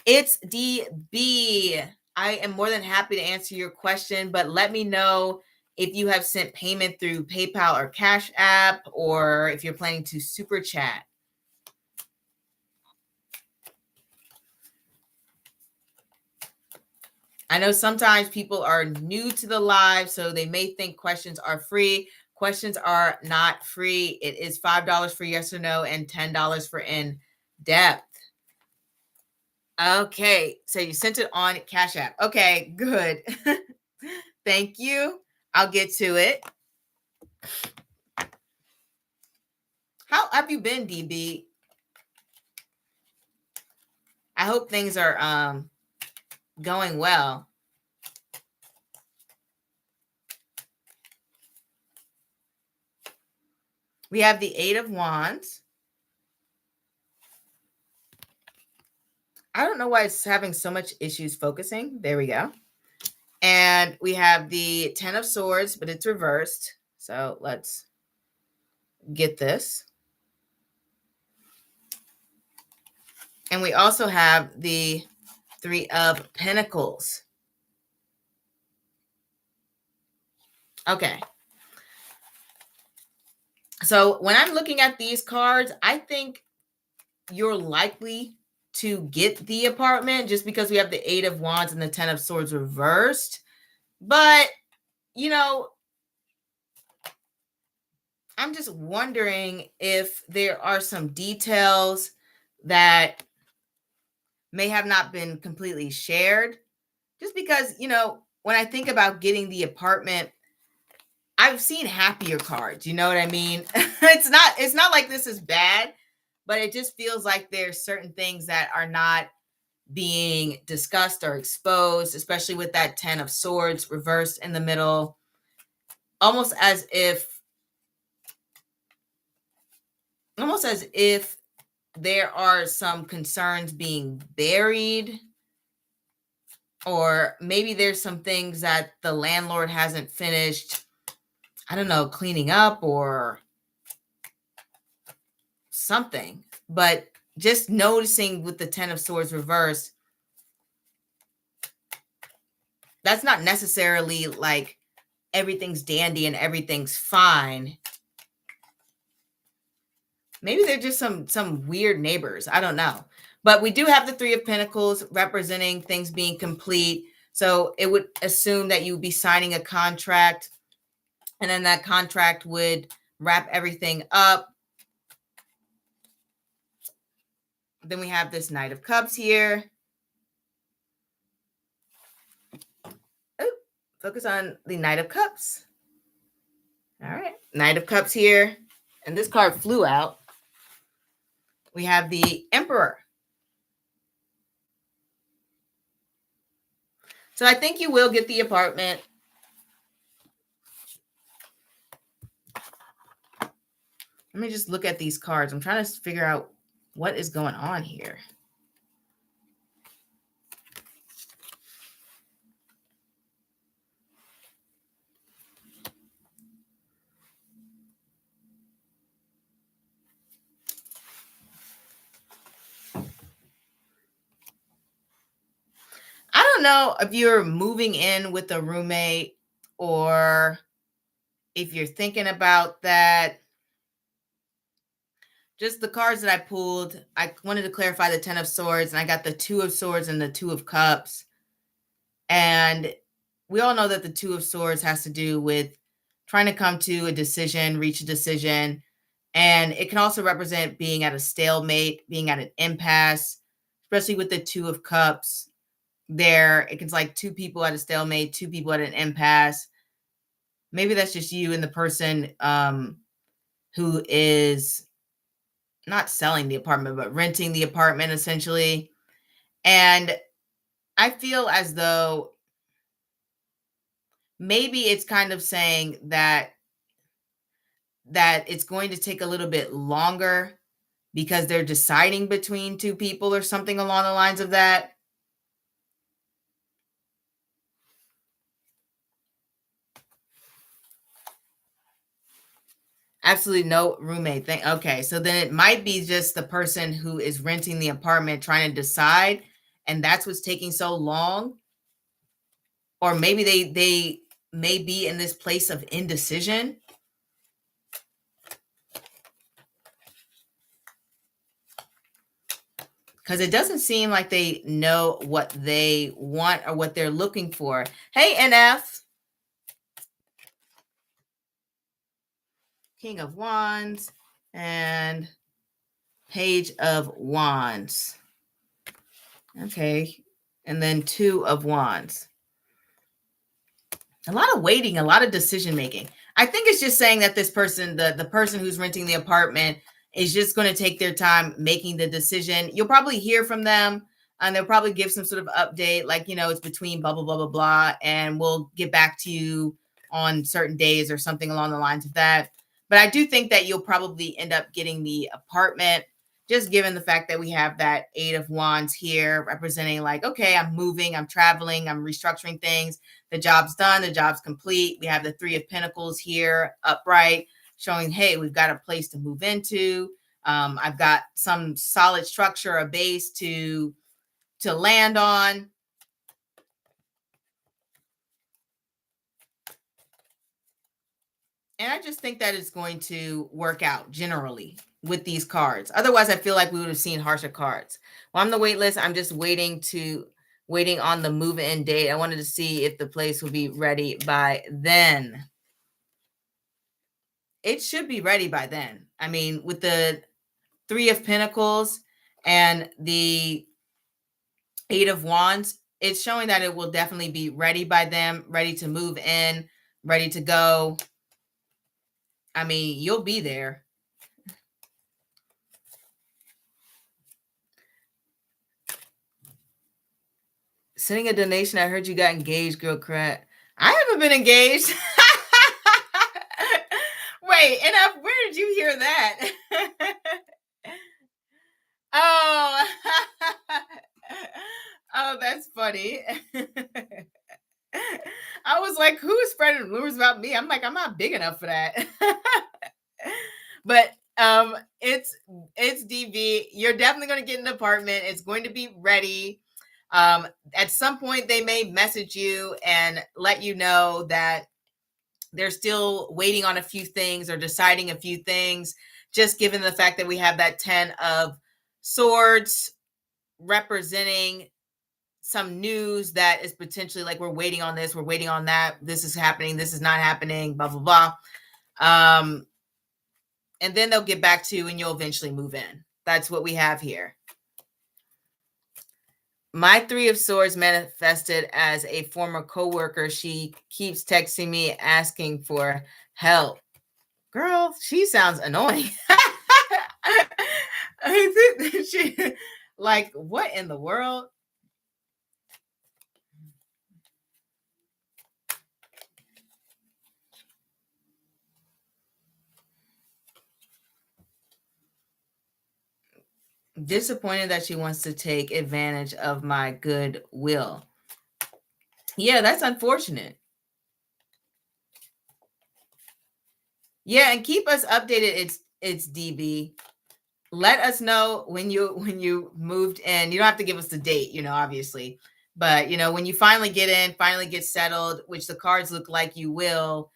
Speaker 1: It's DB. I am more than happy to answer your question, but let me know if you have sent payment through PayPal or Cash App, or if you're planning to super chat. I know sometimes people are new to the live, so they may think questions are free. Questions are not free. It is $5 for yes or no and $10 for in depth. Okay, so you sent it on Cash App. Okay, good. Thank you. I'll get to it. How have you been, DB? I hope things are going well. We have the Eight of Wands. I don't know why it's having so much issues focusing. There we go. And we have the Ten of Swords, but it's reversed. So let's get this. And we also have the Three of Pentacles. Okay. So when I'm looking at these cards, I think you're likely to get the apartment just because we have the Eight of Wands and the Ten of Swords reversed. But, I'm just wondering if there are some details that may have not been completely shared. Just because, when I think about getting the apartment, I've seen happier cards. You know what I mean? It's not like this is bad, but it just feels like there's certain things that are not being discussed or exposed, especially with that Ten of Swords reversed in the middle, almost as if there are some concerns being buried, or maybe there's some things that the landlord hasn't finished, I don't know, cleaning up or something. But just noticing with the Ten of Swords reversed, that's not necessarily like everything's dandy and everything's fine. Maybe they're just some weird neighbors. I don't know. But we do have the Three of Pentacles representing things being complete. So it would assume that you would be signing a contract, and then that contract would wrap everything up. Then we have this Knight of Cups here. Oh, focus on the Knight of Cups. All right. Knight of Cups here. And this card flew out. We have the Emperor. So I think you will get the apartment. Let me just look at these cards. I'm trying to figure out what is going on here. I don't know if you're moving in with a roommate or if you're thinking about that. Just the cards that I pulled, I wanted to clarify the Ten of Swords, and I got the Two of Swords and the Two of Cups. And we all know that the Two of Swords has to do with trying to come to a decision, reach a decision. And it can also represent being at a stalemate, being at an impasse, especially with the Two of Cups. There, it's like two people at a stalemate, two people at an impasse. Maybe that's just you and the person who is not selling the apartment, but renting the apartment essentially. And I feel as though maybe it's kind of saying that it's going to take a little bit longer because they're deciding between two people or something along the lines of that. Absolutely no roommate thing. Okay, so then it might be just the person who is renting the apartment trying to decide, and that's what's taking so long. Or maybe they may be in this place of indecision. Because it doesn't seem like they know what they want or what they're looking for. Hey, NF. King of Wands and Page of Wands. Okay. And then Two of Wands. A lot of waiting, a lot of decision making. I think it's just saying that this person, the person who's renting the apartment, is just going to take their time making the decision. You'll probably hear from them and they'll probably give some sort of update, like, it's between blah, blah, blah, blah, blah. And we'll get back to you on certain days or something along the lines of that. But I do think that you'll probably end up getting the apartment, just given the fact that we have that Eight of Wands here representing like, okay, I'm moving, I'm traveling, I'm restructuring things. The job's done, the job's complete. We have the Three of Pentacles here upright, showing, hey, we've got a place to move into. I've got some solid structure, a base to land on. And I just think that it's going to work out generally with these cards. Otherwise, I feel like we would have seen harsher cards. Well, I'm the wait list. I'm just waiting on the move-in date. I wanted to see if the place will be ready by then. It should be ready by then. I mean, with the Three of Pentacles and the Eight of Wands, it's showing that it will definitely be ready by them, ready to move in, ready to go. I mean, you'll be there. Sending a donation. I heard you got engaged, girl crap. I haven't been engaged. Wait, and where did you hear that? Oh, oh, that's funny. I was like, who is spreading rumors about me? I'm like, I'm not big enough for that. But it's DV. You're definitely going to get an apartment. It's going to be ready. At some point, they may message you and let you know that they're still waiting on a few things or deciding a few things, just given the fact that we have that 10 of Swords representing some news that is potentially like, we're waiting on this, we're waiting on that, this is happening, this is not happening, blah, blah, blah. And then they'll get back to you and you'll eventually move in. That's what we have here. My Three of Swords manifested as a former coworker. She keeps texting me asking for help. Girl, she sounds annoying. She, like, what in the world? Disappointed that she wants to take advantage of my goodwill. Yeah, that's unfortunate. Yeah, and keep us updated. It's DB. Let us know when you moved in. You don't have to give us the date, obviously. But when you finally get in, finally get settled, which the cards look like you will,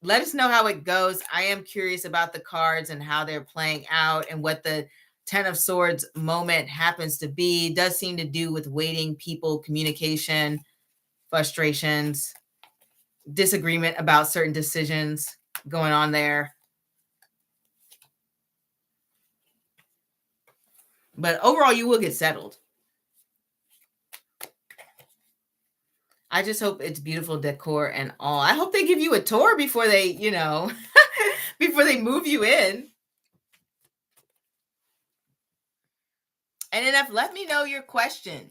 Speaker 1: let us know how it goes. I am curious about the cards and how they're playing out and what the 10 of Swords moment happens to be. It does seem to do with waiting, people, communication, frustrations, disagreement about certain decisions going on there. But overall, you will get settled. I just hope it's beautiful decor and all. I hope they give you a tour before they, before they move you in. And enough, let me know your question.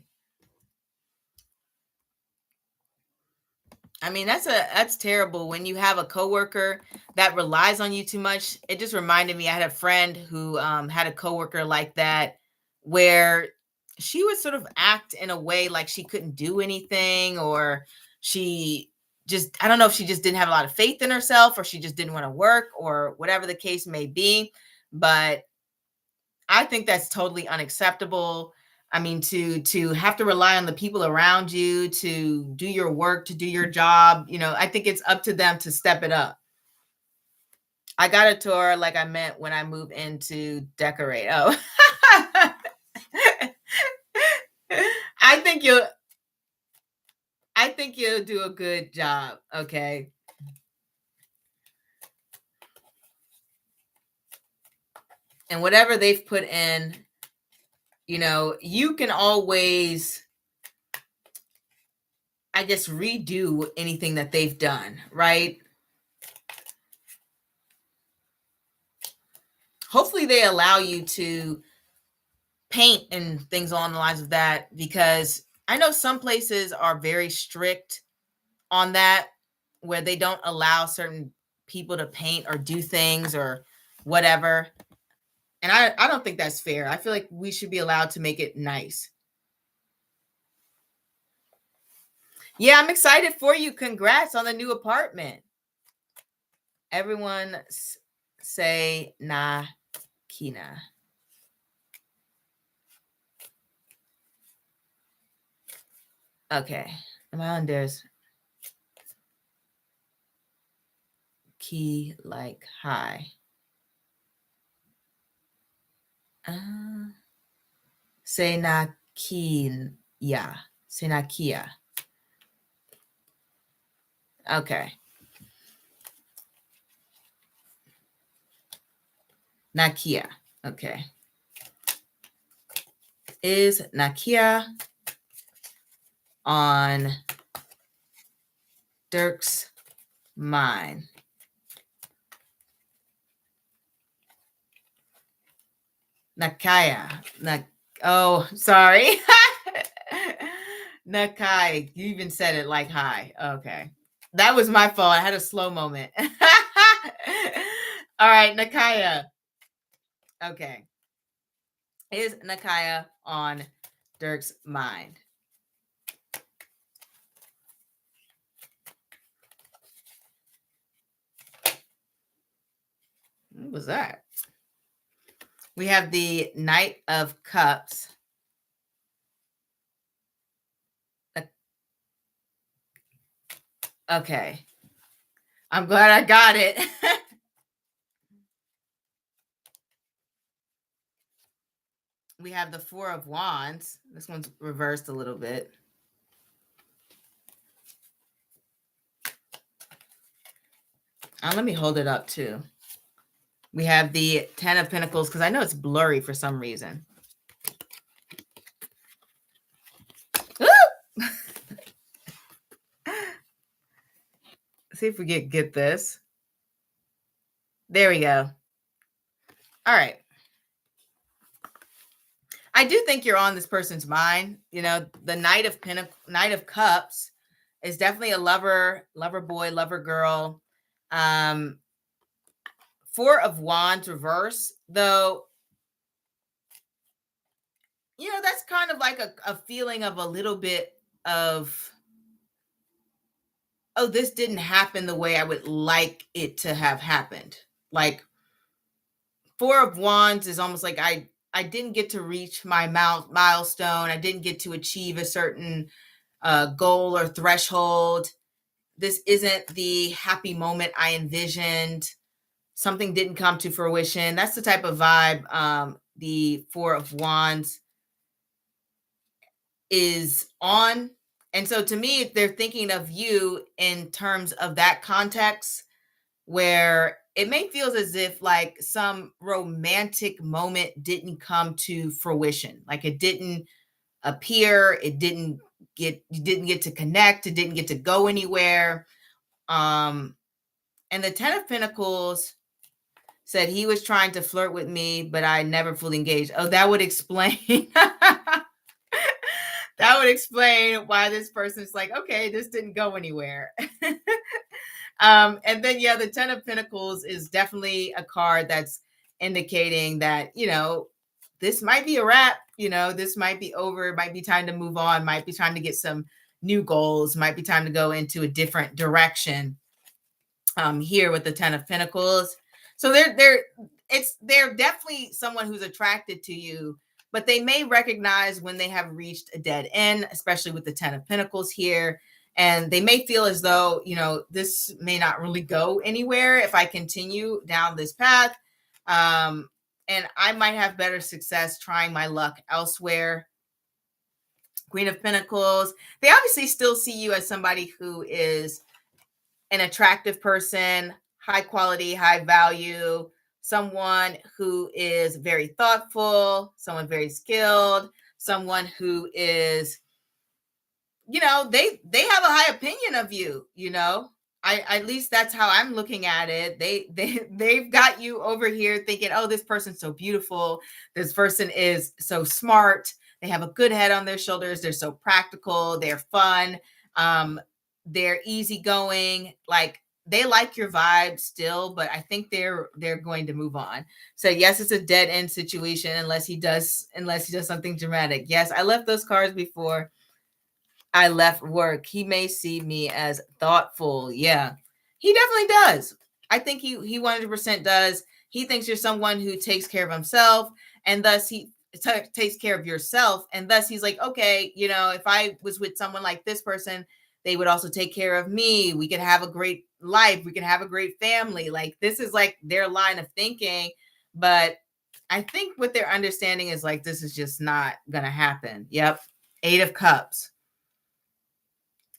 Speaker 1: I mean, that's terrible when you have a coworker that relies on you too much. It just reminded me, I had a friend who had a coworker like that, where she would sort of act in a way like she couldn't do anything, or she just, I don't know if she just didn't have a lot of faith in herself, or she just didn't want to work, or whatever the case may be. But I think that's totally unacceptable. I mean, to have to rely on the people around you to do your work, to do your job, I think it's up to them to step it up. I got a tour like I meant when I moved in to decorate. Oh. I think you'll do a good job, okay? And whatever they've put in, you can always, I guess, redo anything that they've done, right? Hopefully they allow you to paint and things along the lines of that, because I know some places are very strict on that, where they don't allow certain people to paint or do things or whatever. And I don't think that's fair. I feel like we should be allowed to make it nice. Yeah, I'm excited for you. Congrats on the new apartment. Everyone say na kina. Okay. Am I on theirs? Key like hi. Say na keen. Yeah. Say na kia. Okay. Nakia. Okay. Is Nakia on Dirk's mind? Nakaya. Oh, sorry. Nakai. You even said it like hi. Okay. That was my fault. I had a slow moment. All right, Nakaya. Okay. Is Nakaya on Dirk's mind? What was that? We have the Knight of Cups. Okay. I'm glad I got it. We have the Four of Wands. This one's reversed a little bit. Let me hold it up too. We have the Ten of Pentacles, because I know it's blurry for some reason. See if we get this. There we go. All right. I do think you're on this person's mind. The Knight of Cups is definitely a lover boy, lover girl. Four of Wands reverse, though, that's kind of like a feeling of a little bit of, oh, this didn't happen the way I would like it to have happened. Like, Four of Wands is almost like I didn't get to reach my milestone. I didn't get to achieve a certain goal or threshold. This isn't the happy moment I envisioned. Something didn't come to fruition. That's the type of vibe the Four of Wands is on. And so to me, they're thinking of you in terms of that context, where it may feel as if like some romantic moment didn't come to fruition. Like it didn't appear, it didn't didn't get to connect, it didn't get to go anywhere. And the Ten of Pentacles said he was trying to flirt with me, but I never fully engaged. Oh, that would explain. That would explain why this person's like, okay, this didn't go anywhere. And then, yeah, the Ten of Pentacles is definitely a card that's indicating that, this might be a wrap, this might be over, might be time to move on, might be time to get some new goals, might be time to go into a different direction. Here with the Ten of Pentacles. So they're definitely someone who's attracted to you, but they may recognize when they have reached a dead end, especially with the Ten of Pentacles here. And they may feel as though, this may not really go anywhere if I continue down this path. And I might have better success trying my luck elsewhere. Queen of Pentacles, they obviously still see you as somebody who is an attractive person, high quality, high value, someone who is very thoughtful, someone very skilled, someone who is, they have a high opinion of you, at least that's how I'm looking at it. They've got you over here thinking, oh, this person's so beautiful. This person is so smart. They have a good head on their shoulders. They're so practical. They're fun. They're easygoing. Like, they like your vibe still, but I think they're going to move on. So yes, it's a dead end situation unless he does something dramatic. Yes, I left those cards before I left work. He may see me as thoughtful. Yeah, he definitely does. I think he 100% does. He thinks you're someone who takes care of himself, and thus he takes care of yourself. And thus he's like, okay, if I was with someone like this person, they would also take care of me. We could have a great life. We could have a great family. Like, this is like their line of thinking. But I think what they're understanding is like, this is just not going to happen. Yep. 8 of Cups.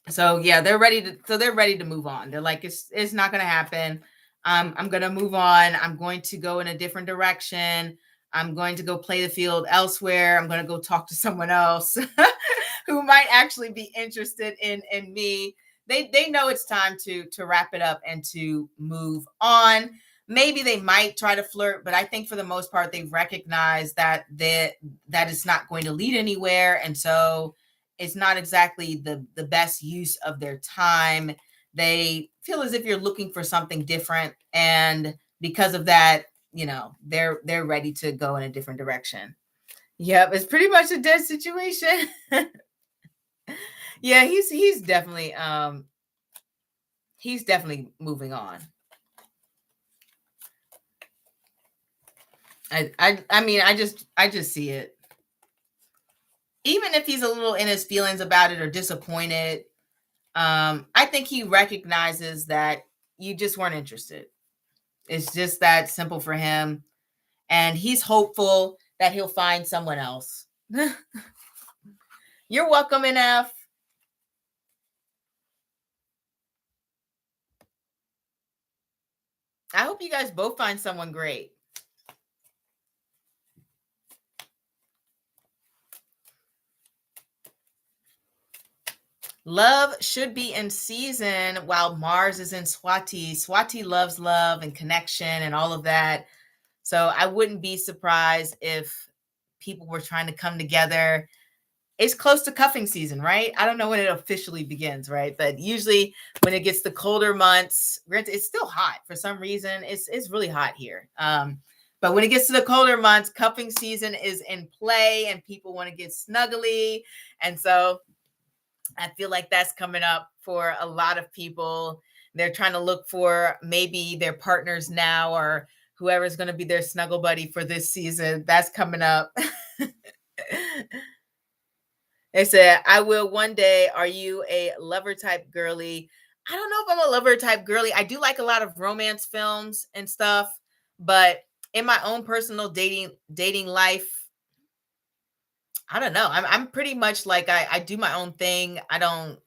Speaker 1: So yeah, they're ready to move on. They're like, it's not going to happen. I'm going to move on. I'm going to go in a different direction. I'm going to go play the field elsewhere. I'm going to go talk to someone else who might actually be interested in me. They know it's time to wrap it up and to move on. Maybe they might try to flirt, but I think for the most part, they've recognized that it's not going to lead anywhere. And so it's not exactly the best use of their time. They feel as if you're looking for something different. And because of that, they're ready to go in a different direction. Yep, it's pretty much a dead situation. Yeah, he's definitely moving on. I mean, I just see it. Even if he's a little in his feelings about it or disappointed, I think he recognizes that you just weren't interested. It's just that simple for him. And he's hopeful that he'll find someone else. You're welcome, NF. I hope you guys both find someone great. Love should be in season while Mars is in Swati. Swati loves love and connection and all of that. So I wouldn't be surprised if people were trying to come together. It's close to cuffing season, right? I don't know when it officially begins, right? But usually when it gets the colder months, it's still hot for some reason. It's really hot here. But when it gets to the colder months, cuffing season is in play and people want to get snuggly. And so I feel like that's coming up for a lot of people. They're trying to look for maybe their partners now or whoever's going to be their snuggle buddy for this season. That's coming up. They said, I will one day. Are you a lover type girly? I don't know if I'm a lover type girly. I do like a lot of romance films and stuff, but in my own personal dating life, I don't know. I'm pretty much like I do my own thing. I'm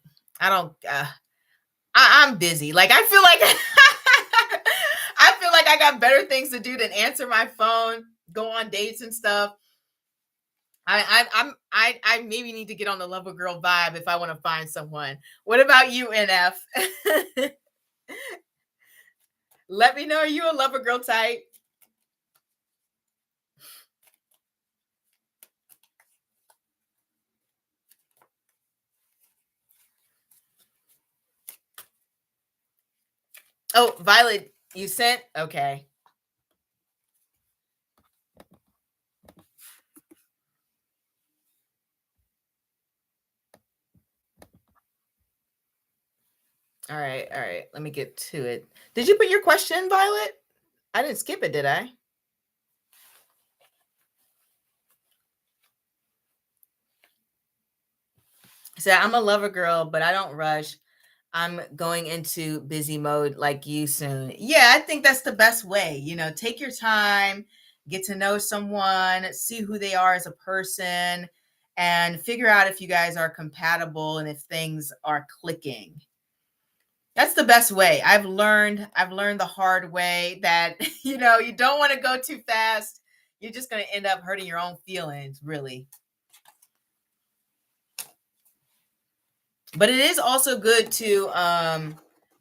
Speaker 1: busy. Like I feel like I feel like I got better things to do than answer my phone, go on dates and stuff. I maybe need to get on the lover girl vibe if I want to find someone. What about you, NF? Let me know. Are you a lover girl type? Oh, Violet, you sent? Okay. All right. All right. Let me get to it. Did you put your question, Violet? I didn't skip it, did I? So I'm a lover girl, but I don't rush. I'm going into busy mode like you soon. Yeah, I think that's the best way. Take your time, get to know someone, see who they are as a person, and figure out if you guys are compatible and if things are clicking. That's the best way. I've learned the hard way that you don't want to go too fast. You're just going to end up hurting your own feelings, really. But it is also good to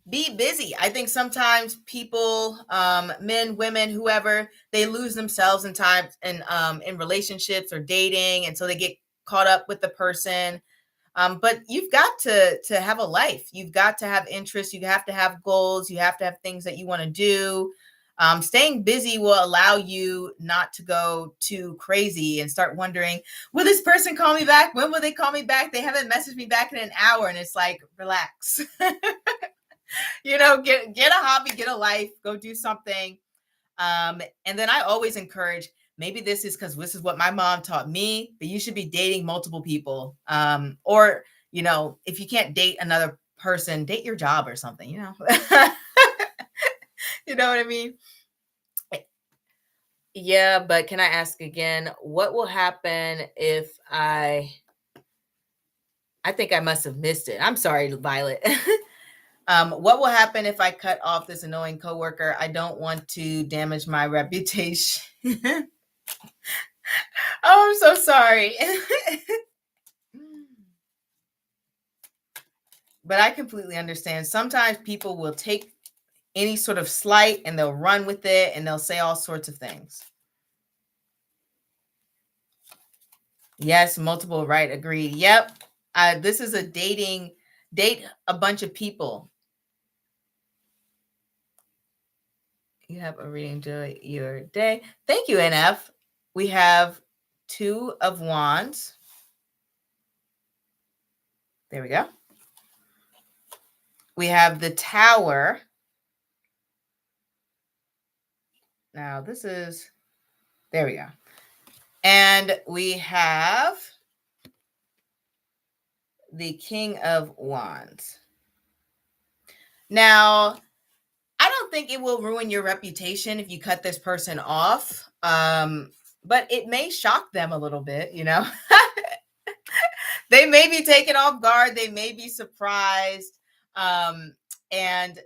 Speaker 1: be busy. I think sometimes people, men, women, whoever, they lose themselves in times in relationships or dating, and so they get caught up with the person. But you've got to have a life. You've got to have interests. You have to have goals. You have to have things that you want to do. Staying busy will allow you not to go too crazy and start wondering, will this person call me back? When will they call me back? They haven't messaged me back in an hour. And it's like, relax. Get a hobby, get a life, go do something. And then I always encourage, maybe this is because this is what my mom taught me, but you should be dating multiple people. Or, if you can't date another person, date your job or something, You know what I mean? Yeah, but can I ask again, what will happen if I think I must have missed it. I'm sorry, Violet. What will happen if I cut off this annoying coworker? I don't want to damage my reputation. Oh, I'm so sorry. But I completely understand. Sometimes people will take any sort of slight and they'll run with it and they'll say all sorts of things. Yes, multiple, right? Agreed. Yep. This is a date a bunch of people. You have a reading. Enjoy your day. Thank you, NF. We have 2 of Wands. There we go. We have the Tower. Now this is, there we go. And we have the King of Wands. Now, I don't think it will ruin your reputation if you cut this person off. But it may shock them a little bit, They may be taken off guard. They may be surprised. And,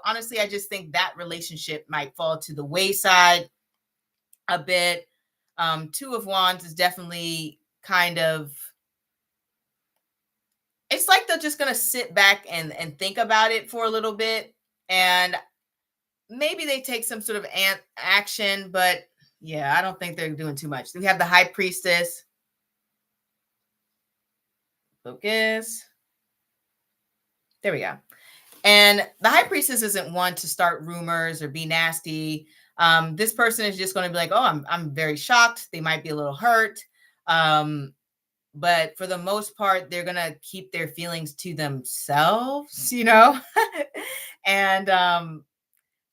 Speaker 1: honestly, I just think that relationship might fall to the wayside a bit. 2 of Wands is definitely kind of, it's like they're just going to sit back and think about it for a little bit. And maybe they take some sort of action, but yeah, I don't think they're doing too much. We have the High Priestess. Focus. There we go. And the High Priestess isn't one to start rumors or be nasty. This person is just going to be like, oh, I'm very shocked. They might be a little hurt. But for the most part, they're going to keep their feelings to themselves, and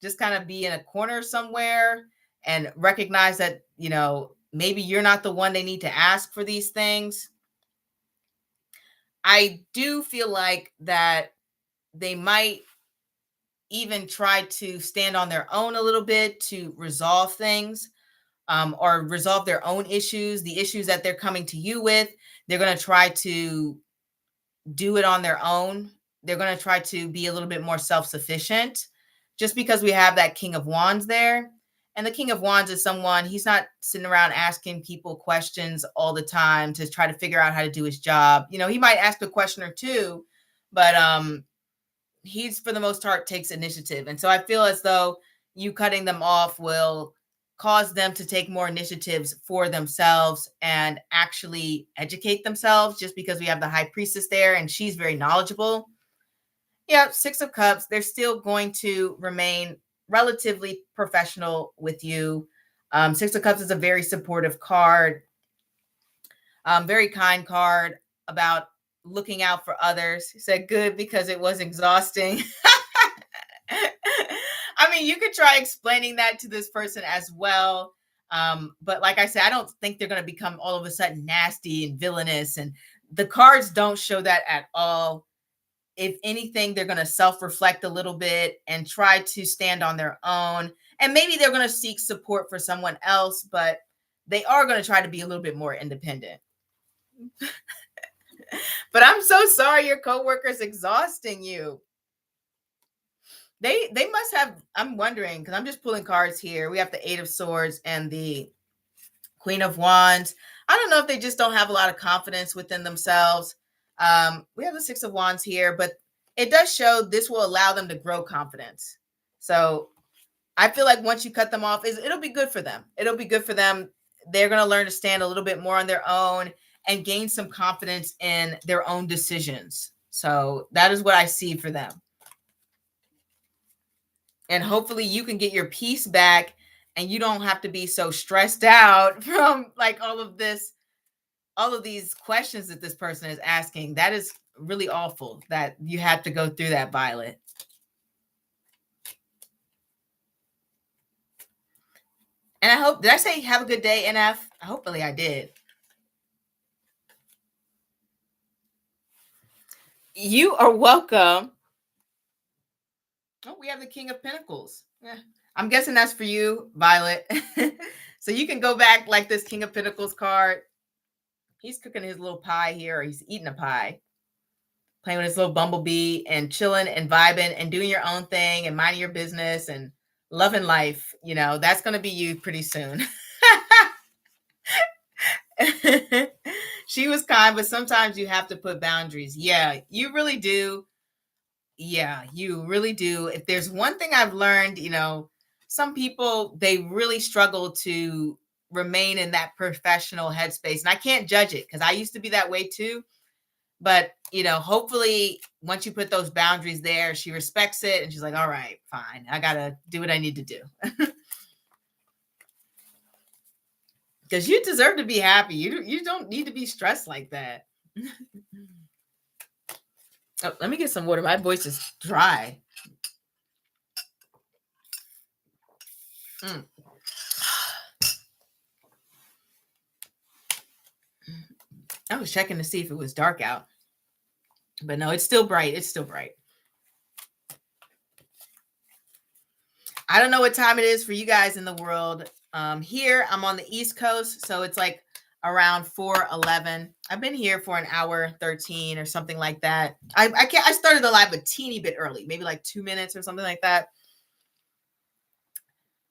Speaker 1: just kind of be in a corner somewhere and recognize that, maybe you're not the one they need to ask for these things. I do feel like that they might even try to stand on their own a little bit to resolve things, or resolve their own issues, the issues that they're coming to you with. They're going to try to do it on their own. They're going to try to be a little bit more self-sufficient, just because we have that King of Wands there. And the King of Wands is someone, he's not sitting around asking people questions all the time to try to figure out how to do his job. You know, he might ask a question or two, but he's, for the most part, takes initiative. And so I feel as though you cutting them off will cause them to take more initiatives for themselves and actually educate themselves, just because we have the High Priestess there and she's very knowledgeable. Yeah, Six of Cups, they're still going to remain relatively professional with you. Six of Cups is a very supportive card, very kind card about looking out for others. He said good because it was exhausting. I mean, you could try explaining that to this person as well. But like I said, I don't think they're going to become all of a sudden nasty and villainous. And the cards don't show that at all. If anything, they're going to self-reflect a little bit and try to stand on their own. And maybe they're going to seek support for someone else, but they are going to try to be a little bit more independent. But I'm so sorry your coworker's exhausting you. They must have, I'm wondering, because I'm just pulling cards here. We have the Eight of Swords and the Queen of Wands. I don't know if they just don't have a lot of confidence within themselves. We have the Six of Wands here, but it does show this will allow them to grow confidence. So I feel like once you cut them off, it'll be good for them. It'll be good for them. They're going to learn to stand a little bit more on their own and gain some confidence in their own decisions. So that is what I see for them. And hopefully you can get your peace back and you don't have to be so stressed out from like all of these questions that this person is asking. That is really awful that you have to go through that, Violet. And I hope, did I say have a good day, NF? Hopefully I did. You are welcome. Oh, we have the King of Pentacles. Yeah. I'm guessing that's for you, Violet. So you can go back like this King of Pentacles card. He's cooking his little pie here, or he's eating a pie, playing with his little bumblebee and chilling and vibing and doing your own thing and minding your business and loving life. You know, that's going to be you pretty soon. She was kind, but sometimes you have to put boundaries. Yeah, you really do. Yeah, you really do. If there's one thing I've learned, you know, some people, they really struggle to remain in that professional headspace. And I can't judge it because I used to be that way too. But, you know, hopefully once you put those boundaries there, she respects it and she's like, all right, fine. I got to do what I need to do. Because you deserve to be happy. You don't need to be stressed like that. Oh, let me get some water. My voice is dry. I was checking to see if it was dark out. But no, it's still bright. It's still bright. I don't know what time it is for you guys in the world. Here, I'm on the East Coast, so it's like around 4:11. I've been here for an hour 13 or something like that. I started the live a teeny bit early, maybe like 2 minutes or something like that.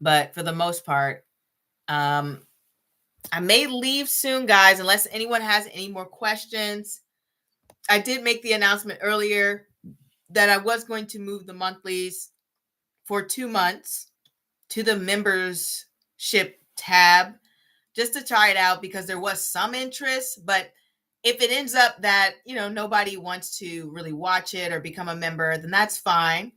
Speaker 1: But for the most part, I may leave soon, guys, unless anyone has any more questions. I did make the announcement earlier that I was going to move the monthlies for 2 months to the membership tab just to try it out because there was some interest. But if it ends up that, you know, nobody wants to really watch it or become a member, then that's fine.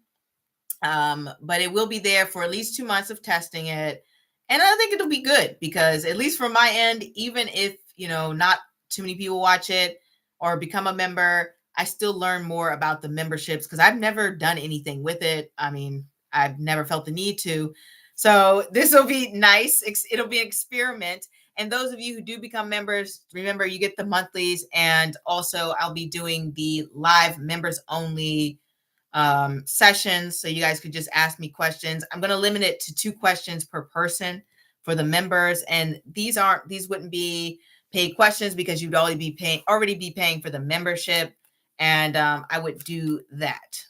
Speaker 1: But it will be there for at least 2 months of testing it. And I think it'll be good because at least from my end, even if, you know, not too many people watch it or become a member, I still learn more about the memberships because I've never done anything with it. I mean, I've never felt the need to. So this will be nice. It'll be an experiment. And those of you who do become members, remember you get the monthlies. And also I'll be doing the live members only sessions. So you guys could just ask me questions. I'm going to limit it to 2 questions per person for the members. And these wouldn't be paid questions because you'd already be paying for the membership. And I would do that.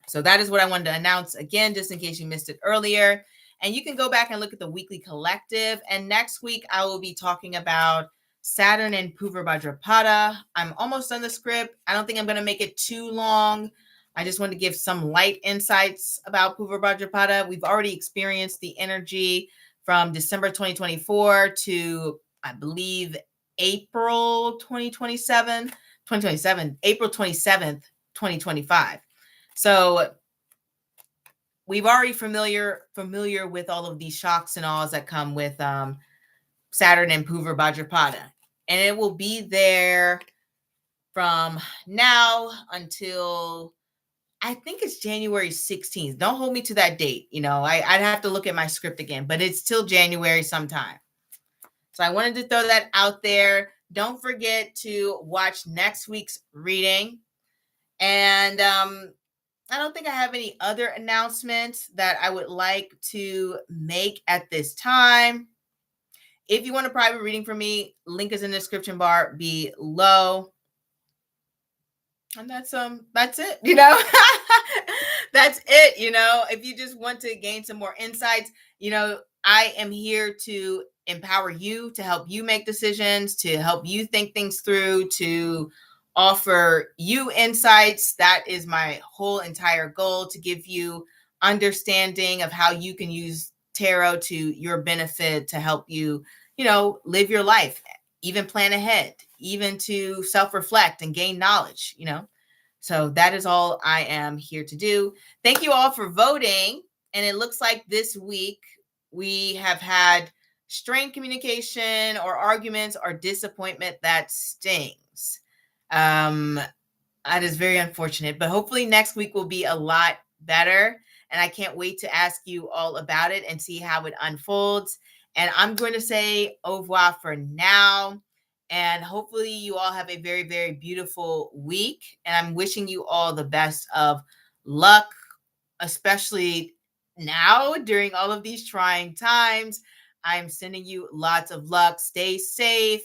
Speaker 1: So that is what I wanted to announce again, just in case you missed it earlier. And you can go back and look at the weekly collective. And next week, I will be talking about Saturn and Purva Bhadrapada. I'm almost done the script. I don't think I'm going to make it too long. I just want to give some light insights about Purva Bhadrapada. We've already experienced the energy from December 2024 to, I believe, April 2027, April 27th, 2025. So we've already familiar with all of these shocks and awes that come with Saturn and Purva Bhadrapada. And it will be there from now until, I think it's January 16th. Don't hold me to that date. I'd have to look at my script again, but it's still January sometime. So I wanted to throw that out there. Don't forget to watch next week's reading. And I don't think I have any other announcements that I would like to make at this time. If you want a private reading from me, link is in the description bar below. And that's it, that's it, if you just want to gain some more insights, I am here to empower you, to help you make decisions, to help you think things through, to offer you insights. That is my whole entire goal, to give you understanding of how you can use tarot to your benefit, to help you, live your life, even plan ahead, even to self-reflect and gain knowledge, So that is all I am here to do. Thank you all for voting. And it looks like this week we have had strained communication or arguments or disappointment that stings. That is very unfortunate, but hopefully next week will be a lot better. And I can't wait to ask you all about it and see how it unfolds. And I'm going to say au revoir for now. And hopefully you all have a very, very beautiful week. And I'm wishing you all the best of luck, especially now during all of these trying times. I'm sending you lots of luck. Stay safe,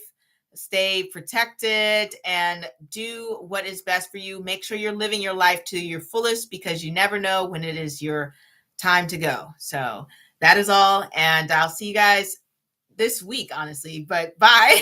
Speaker 1: stay protected, and do what is best for you. Make sure you're living your life to your fullest, because you never know when it is your time to go. So that is all. And I'll see you guys this week, honestly, but bye.